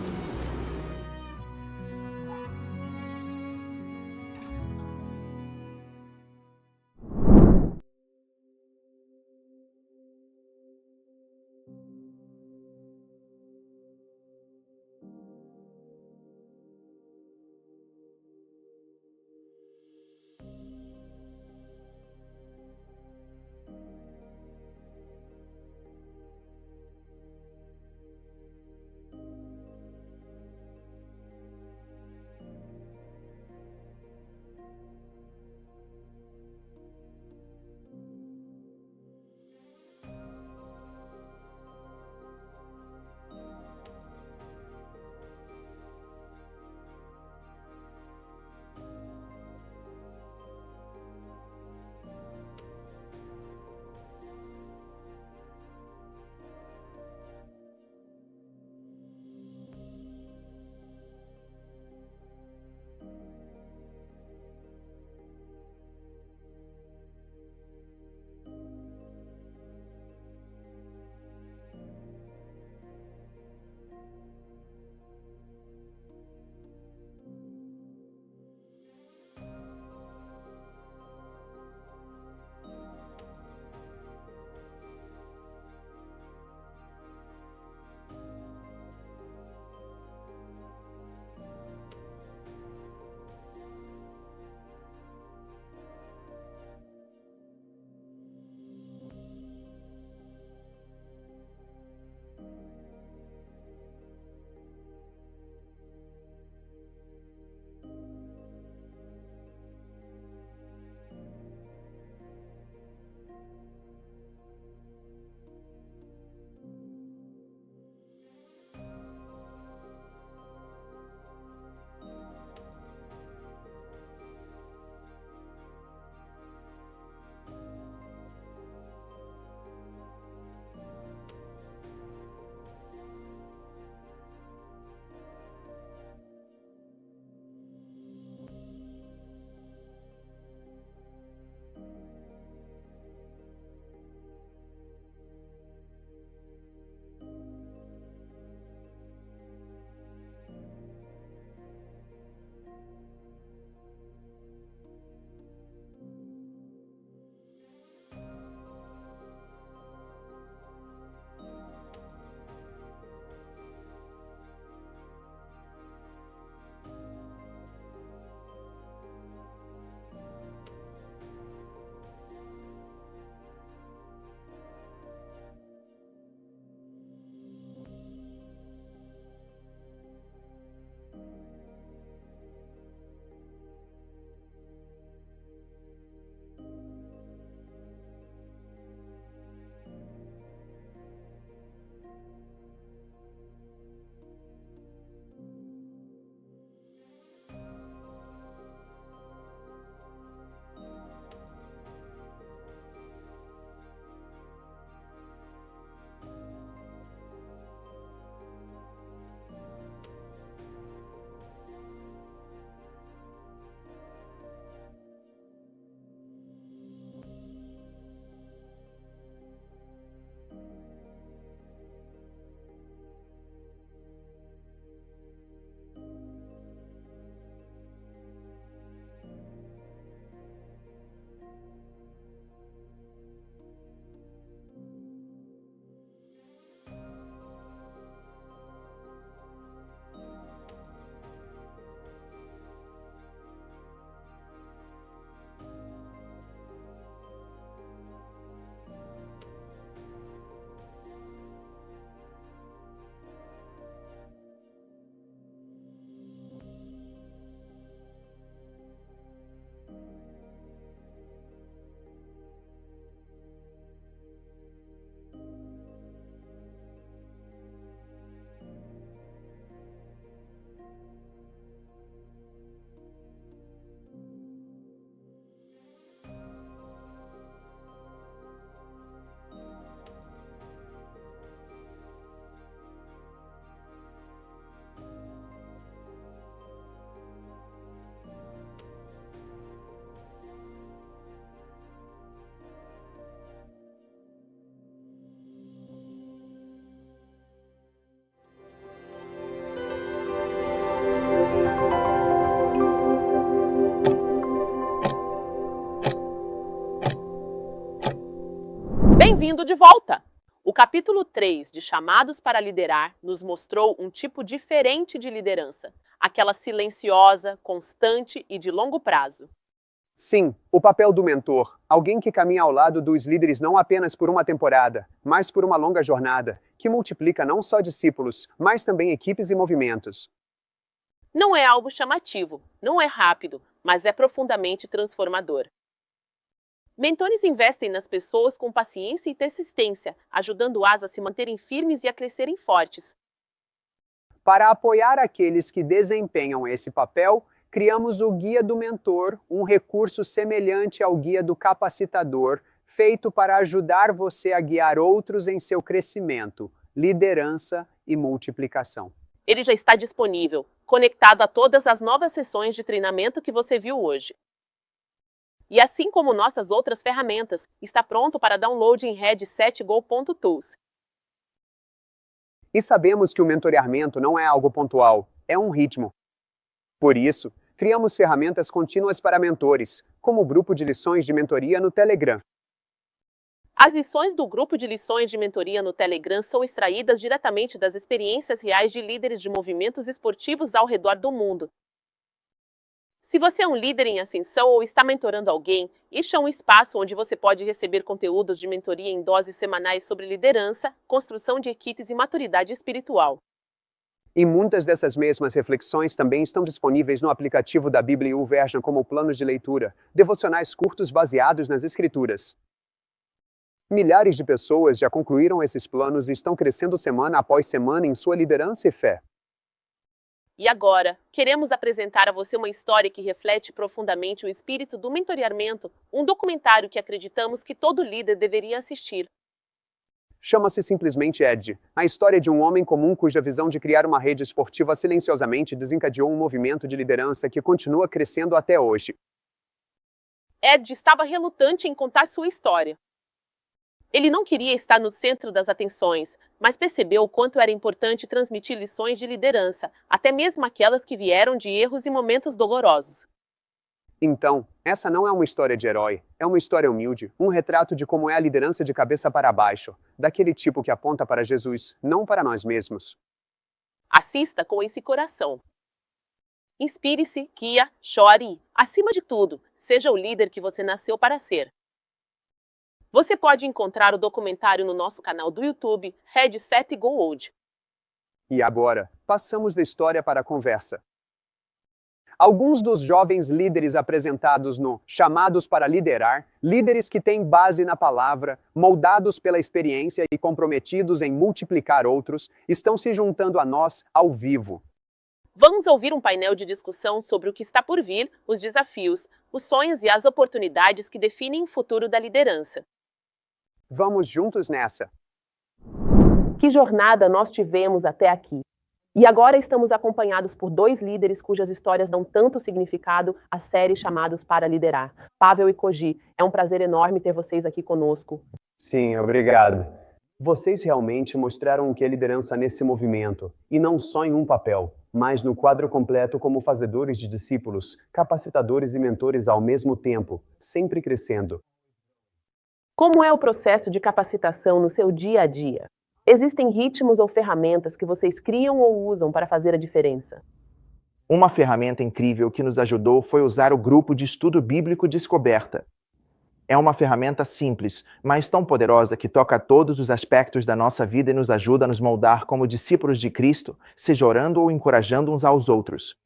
Bem-vindo de volta! O capítulo 3 de Chamados para Liderar nos mostrou um tipo diferente de liderança, aquela silenciosa, constante e de longo prazo. Sim, o papel do mentor, alguém que caminha ao lado dos líderes não apenas por uma temporada, mas por uma longa jornada, que multiplica não só discípulos, mas também equipes e movimentos. Não é algo chamativo, não é rápido, mas é profundamente transformador. Mentores investem nas pessoas com paciência e persistência, ajudando-as a se manterem firmes e a crescerem fortes. Para apoiar aqueles que desempenham esse papel, criamos o Guia do Mentor, um recurso semelhante ao Guia do Capacitador, feito para ajudar você a guiar outros em seu crescimento, liderança e multiplicação. Ele já está disponível, conectado a todas as novas sessões de treinamento que você viu hoje. E assim como nossas outras ferramentas, está pronto para download em realizado.tools. E sabemos que o mentoreamento não é algo pontual, é um ritmo. Por isso, criamos ferramentas contínuas para mentores, como o grupo de lições de mentoria no Telegram. As lições do grupo de lições de mentoria no Telegram são extraídas diretamente das experiências reais de líderes de movimentos esportivos ao redor do mundo. Se você é um líder em ascensão ou está mentorando alguém, este é um espaço onde você pode receber conteúdos de mentoria em doses semanais sobre liderança, construção de equipes e maturidade espiritual. E muitas dessas mesmas reflexões também estão disponíveis no aplicativo da Bíblia YouVersion como planos de leitura, devocionais curtos baseados nas Escrituras. Milhares de pessoas já concluíram esses planos e estão crescendo semana após semana em sua liderança e fé. E agora, queremos apresentar a você uma história que reflete profundamente o espírito do mentoreamento, um documentário que acreditamos que todo líder deveria assistir. Chama-se simplesmente Ed, a história de um homem comum cuja visão de criar uma rede esportiva silenciosamente desencadeou um movimento de liderança que continua crescendo até hoje. Ed estava relutante em contar sua história. Ele não queria estar no centro das atenções, mas percebeu o quanto era importante transmitir lições de liderança, até mesmo aquelas que vieram de erros e momentos dolorosos. Então, essa não é uma história de herói, é uma história humilde, um retrato de como é a liderança de cabeça para baixo, daquele tipo que aponta para Jesus, não para nós mesmos. Assista com esse coração. Inspire-se, guia, chore e, acima de tudo, seja o líder que você nasceu para ser. Você pode encontrar o documentário no nosso canal do YouTube, realizado. E agora, passamos da história para a conversa. Alguns dos jovens líderes apresentados no Chamados para Liderar, líderes que têm base na palavra, moldados pela experiência e comprometidos em multiplicar outros, estão se juntando a nós ao vivo. Vamos ouvir um painel de discussão sobre o que está por vir, os desafios, os sonhos e as oportunidades que definem o futuro da liderança. Vamos juntos nessa! Que jornada nós tivemos até aqui! E agora estamos acompanhados por dois líderes cujas histórias dão tanto significado à série Chamados para Liderar. Pavel e Koji, é um prazer enorme ter vocês aqui conosco. Sim, obrigado. Vocês realmente mostraram o que é liderança nesse movimento, e não só em um papel, mas no quadro completo como fazedores de discípulos, capacitadores e mentores ao mesmo tempo, sempre crescendo. Como é o processo de capacitação no seu dia a dia? Existem ritmos ou ferramentas que vocês criam ou usam para fazer a diferença? Uma ferramenta incrível que nos ajudou foi usar o grupo de estudo bíblico Descoberta. É uma ferramenta simples, mas tão poderosa que toca todos os aspectos da nossa vida e nos ajuda a nos moldar como discípulos de Cristo, seja orando ou encorajando uns aos outros.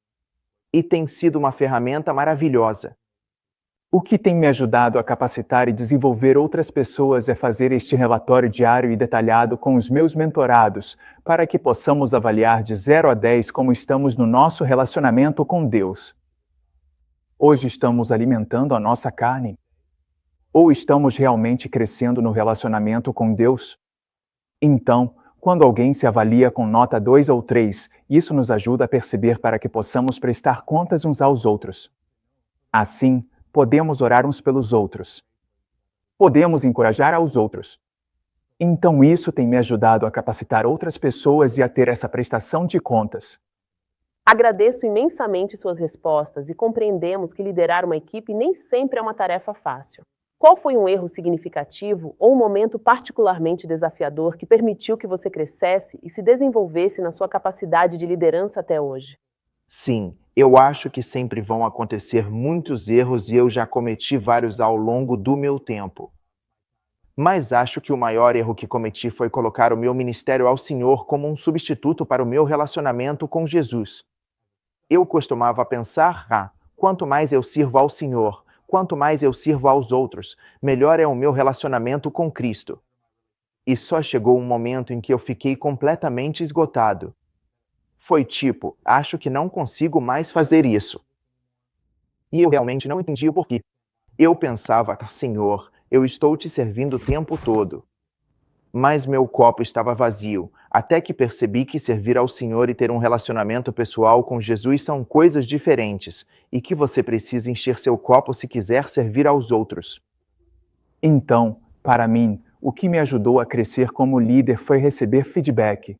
E tem sido uma ferramenta maravilhosa. O que tem me ajudado a capacitar e desenvolver outras pessoas é fazer este relatório diário e detalhado com os meus mentorados, para que possamos avaliar de 0 a 10 como estamos no nosso relacionamento com Deus. Hoje estamos alimentando a nossa carne? Ou estamos realmente crescendo no relacionamento com Deus? Então, quando alguém se avalia com nota 2 ou 3, isso nos ajuda a perceber para que possamos prestar contas uns aos outros. Assim, podemos orar uns pelos outros. Podemos encorajar aos outros. Então isso tem me ajudado a capacitar outras pessoas e a ter essa prestação de contas. Agradeço imensamente suas respostas e compreendemos que liderar uma equipe nem sempre é uma tarefa fácil. Qual foi um erro significativo ou um momento particularmente desafiador que permitiu que você crescesse e se desenvolvesse na sua capacidade de liderança até hoje? Sim, eu acho que sempre vão acontecer muitos erros e eu já cometi vários ao longo do meu tempo. Mas acho que o maior erro que cometi foi colocar o meu ministério ao Senhor como um substituto para o meu relacionamento com Jesus. Eu costumava pensar, quanto mais eu sirvo ao Senhor, quanto mais eu sirvo aos outros, melhor é o meu relacionamento com Cristo. E só chegou um momento em que eu fiquei completamente esgotado. Foi tipo, acho que não consigo mais fazer isso. E eu realmente não entendi o porquê. Eu pensava, Senhor, eu estou te servindo o tempo todo. Mas meu copo estava vazio, até que percebi que servir ao Senhor e ter um relacionamento pessoal com Jesus são coisas diferentes, e que você precisa encher seu copo se quiser servir aos outros. Então, para mim, o que me ajudou a crescer como líder foi receber feedback.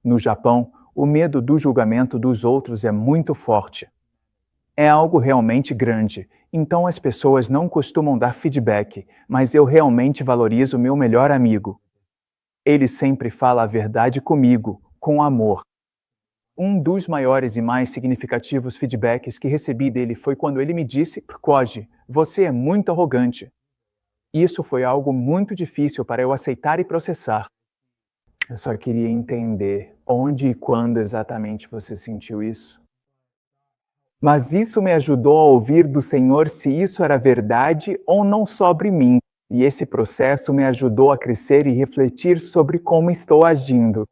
No Japão, o medo do julgamento dos outros é muito forte. É algo realmente grande, então as pessoas não costumam dar feedback, mas eu realmente valorizo meu melhor amigo. Ele sempre fala a verdade comigo, com amor. Um dos maiores e mais significativos feedbacks que recebi dele foi quando ele me disse: Koji, você é muito arrogante. Isso foi algo muito difícil para eu aceitar e processar. Eu só queria entender onde e quando exatamente você sentiu isso. Mas isso me ajudou a ouvir do Senhor se isso era verdade ou não sobre mim. E esse processo me ajudou a crescer e refletir sobre como estou agindo.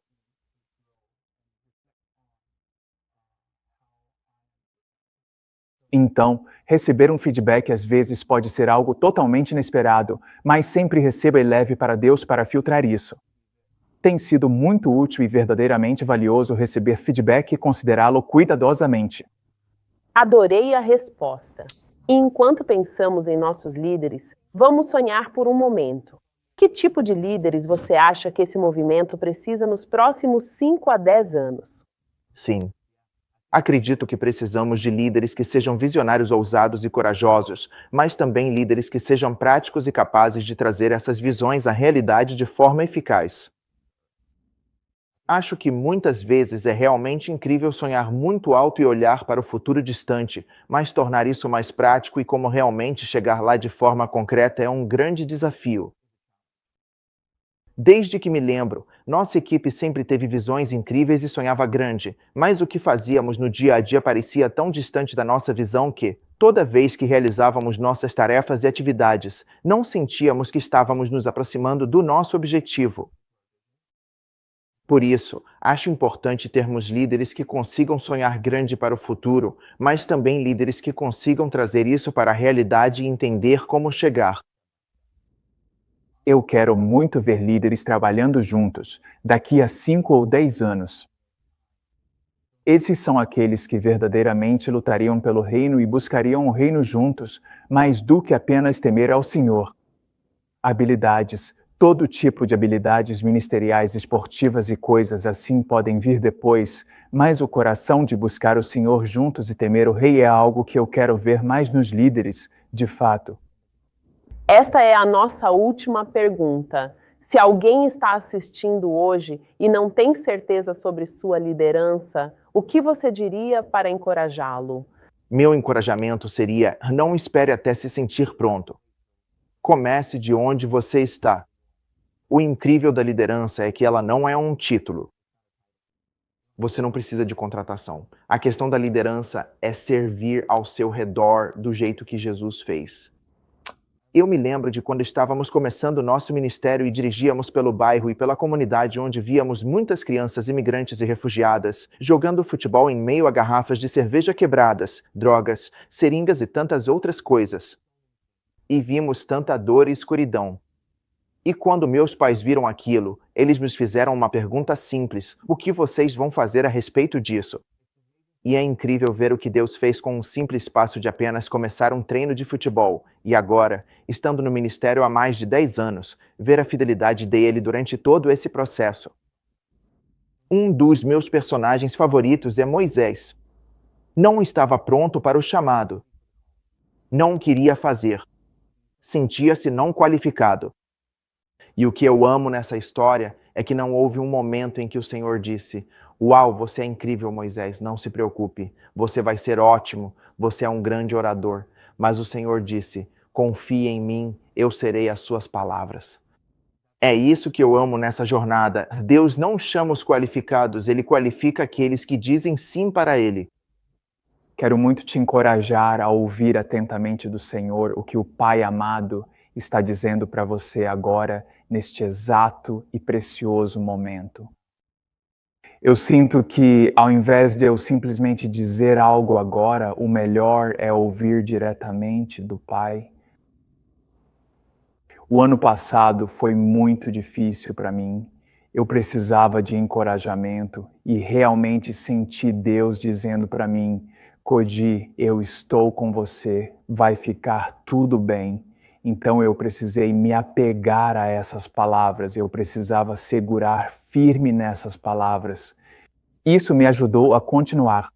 Então, receber um feedback às vezes pode ser algo totalmente inesperado, mas sempre receba e leve para Deus para filtrar isso. Tem sido muito útil e verdadeiramente valioso receber feedback e considerá-lo cuidadosamente. Adorei a resposta. E enquanto pensamos em nossos líderes, vamos sonhar por um momento. Que tipo de líderes você acha que esse movimento precisa nos próximos 5 a 10 anos? Sim. Acredito que precisamos de líderes que sejam visionários ousados e corajosos, mas também líderes que sejam práticos e capazes de trazer essas visões à realidade de forma eficaz. Acho que muitas vezes é realmente incrível sonhar muito alto e olhar para o futuro distante, mas tornar isso mais prático e como realmente chegar lá de forma concreta é um grande desafio. Desde que me lembro, nossa equipe sempre teve visões incríveis e sonhava grande, mas o que fazíamos no dia a dia parecia tão distante da nossa visão que, toda vez que realizávamos nossas tarefas e atividades, não sentíamos que estávamos nos aproximando do nosso objetivo. Por isso, acho importante termos líderes que consigam sonhar grande para o futuro, mas também líderes que consigam trazer isso para a realidade e entender como chegar. Eu quero muito ver líderes trabalhando juntos, daqui a 5 ou 10 anos. Esses são aqueles que verdadeiramente lutariam pelo reino e buscariam o reino juntos, mais do que apenas temer ao Senhor. Habilidades, todo tipo de habilidades ministeriais, esportivas e coisas assim podem vir depois, mas o coração de buscar o Senhor juntos e temer o Rei é algo que eu quero ver mais nos líderes, de fato. Esta é a nossa última pergunta. Se alguém está assistindo hoje e não tem certeza sobre sua liderança, o que você diria para encorajá-lo? Meu encorajamento seria: não espere até se sentir pronto. Comece de onde você está. O incrível da liderança é que ela não é um título. Você não precisa de contratação. A questão da liderança é servir ao seu redor do jeito que Jesus fez. Eu me lembro de quando estávamos começando nosso ministério e dirigíamos pelo bairro e pela comunidade onde víamos muitas crianças imigrantes e refugiadas jogando futebol em meio a garrafas de cerveja quebradas, drogas, seringas e tantas outras coisas. E vimos tanta dor e escuridão. E quando meus pais viram aquilo, eles nos fizeram uma pergunta simples: o que vocês vão fazer a respeito disso? E é incrível ver o que Deus fez com um simples passo de apenas começar um treino de futebol, e agora, estando no ministério há mais de 10 anos, ver a fidelidade dele durante todo esse processo. Um dos meus personagens favoritos é Moisés. Não estava pronto para o chamado. Não queria fazer. sentia-se não qualificado. E o que eu amo nessa história é que não houve um momento em que o Senhor disse: "Uau, você é incrível, Moisés, não se preocupe, você vai ser ótimo, você é um grande orador." Mas o Senhor disse: "Confie em mim, eu serei as suas palavras." É isso que eu amo nessa jornada. Deus não chama os qualificados, Ele qualifica aqueles que dizem sim para Ele. Quero muito te encorajar a ouvir atentamente do Senhor o que o Pai amado está dizendo para você agora, neste exato e precioso momento. Eu sinto que, ao invés de eu simplesmente dizer algo agora, o melhor é ouvir diretamente do Pai. O ano passado foi muito difícil para mim. Eu precisava de encorajamento e realmente senti Deus dizendo para mim: "Cody, eu estou com você, vai ficar tudo bem." Então eu precisei me apegar a essas palavras, eu precisava segurar firme nessas palavras. Isso me ajudou a continuar.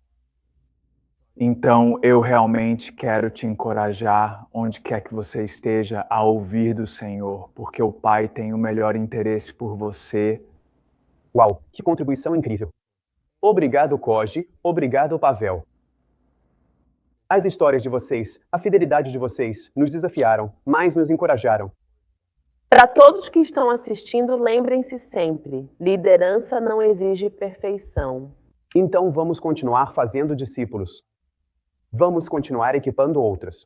Então, eu realmente quero te encorajar, onde quer que você esteja, a ouvir do Senhor, porque o Pai tem o melhor interesse por você. Uau, que contribuição incrível. Obrigado, Koji. Obrigado, Pavel. As histórias de vocês, a fidelidade de vocês, nos desafiaram, mas nos encorajaram. Para todos que estão assistindo, lembrem-se sempre, liderança não exige perfeição. Então vamos continuar fazendo discípulos. Vamos continuar equipando outros.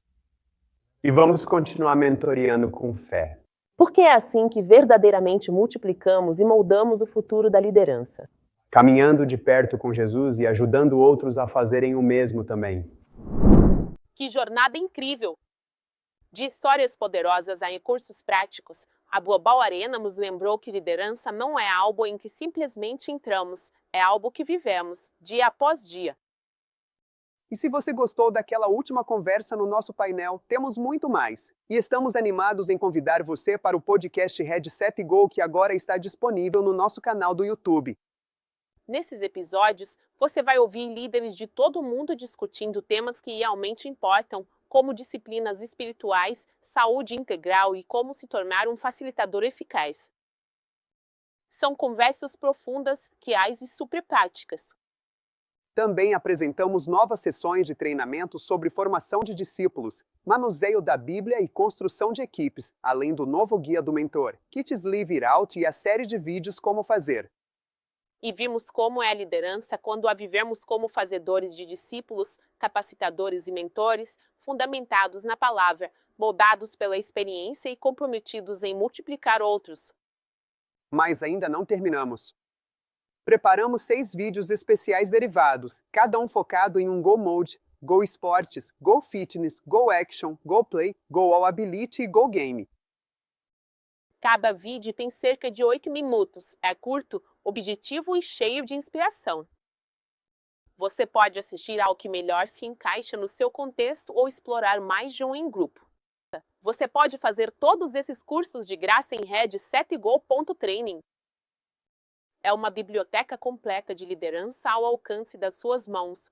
E vamos continuar mentoreando com fé. Porque é assim que verdadeiramente multiplicamos e moldamos o futuro da liderança. Caminhando de perto com Jesus e ajudando outros a fazerem o mesmo também. Que jornada incrível! De histórias poderosas a recursos práticos, a Global Arena nos lembrou que liderança não é algo em que simplesmente entramos, é algo que vivemos, dia após dia. E se você gostou daquela última conversa no nosso painel, temos muito mais. E estamos animados em convidar você para o podcast Red Set Go, que agora está disponível no nosso canal do YouTube. Nesses episódios, você vai ouvir líderes de todo o mundo discutindo temas que realmente importam, como disciplinas espirituais, saúde integral e como se tornar um facilitador eficaz. São conversas profundas, reais e super práticas. Também apresentamos novas sessões de treinamento sobre formação de discípulos, manuseio da Bíblia e construção de equipes, além do novo guia do mentor, kits Live It Out e a série de vídeos Como Fazer. E vimos como é a liderança quando a vivemos como fazedores de discípulos, capacitadores e mentores, fundamentados na palavra, moldados pela experiência e comprometidos em multiplicar outros. Mas ainda não terminamos. Preparamos 6 vídeos especiais derivados, cada um focado em um Go Mode, Go Esportes, Go Fitness, Go Action, Go Play, Go All Ability e Go Game. Cada vídeo tem cerca de 8 minutos, é curto, objetivo e cheio de inspiração. Você pode assistir ao que melhor se encaixa no seu contexto ou explorar mais de um em grupo. Você pode fazer todos esses cursos de graça em readsetgo.training. É uma biblioteca completa de liderança ao alcance das suas mãos.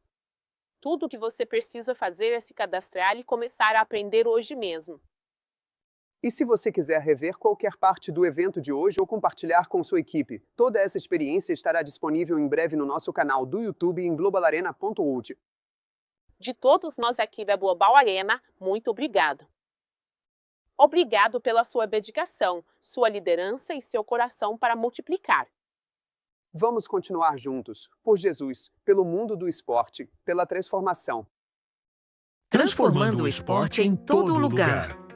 Tudo o que você precisa fazer é se cadastrar e começar a aprender hoje mesmo. E se você quiser rever qualquer parte do evento de hoje ou compartilhar com sua equipe, toda essa experiência estará disponível em breve no nosso canal do YouTube em globalarena.org. De todos nós aqui da Global Arena, muito obrigado. Obrigado pela sua dedicação, sua liderança e seu coração para multiplicar. Vamos continuar juntos, por Jesus, pelo mundo do esporte, pela transformação. Transformando o esporte em todo lugar.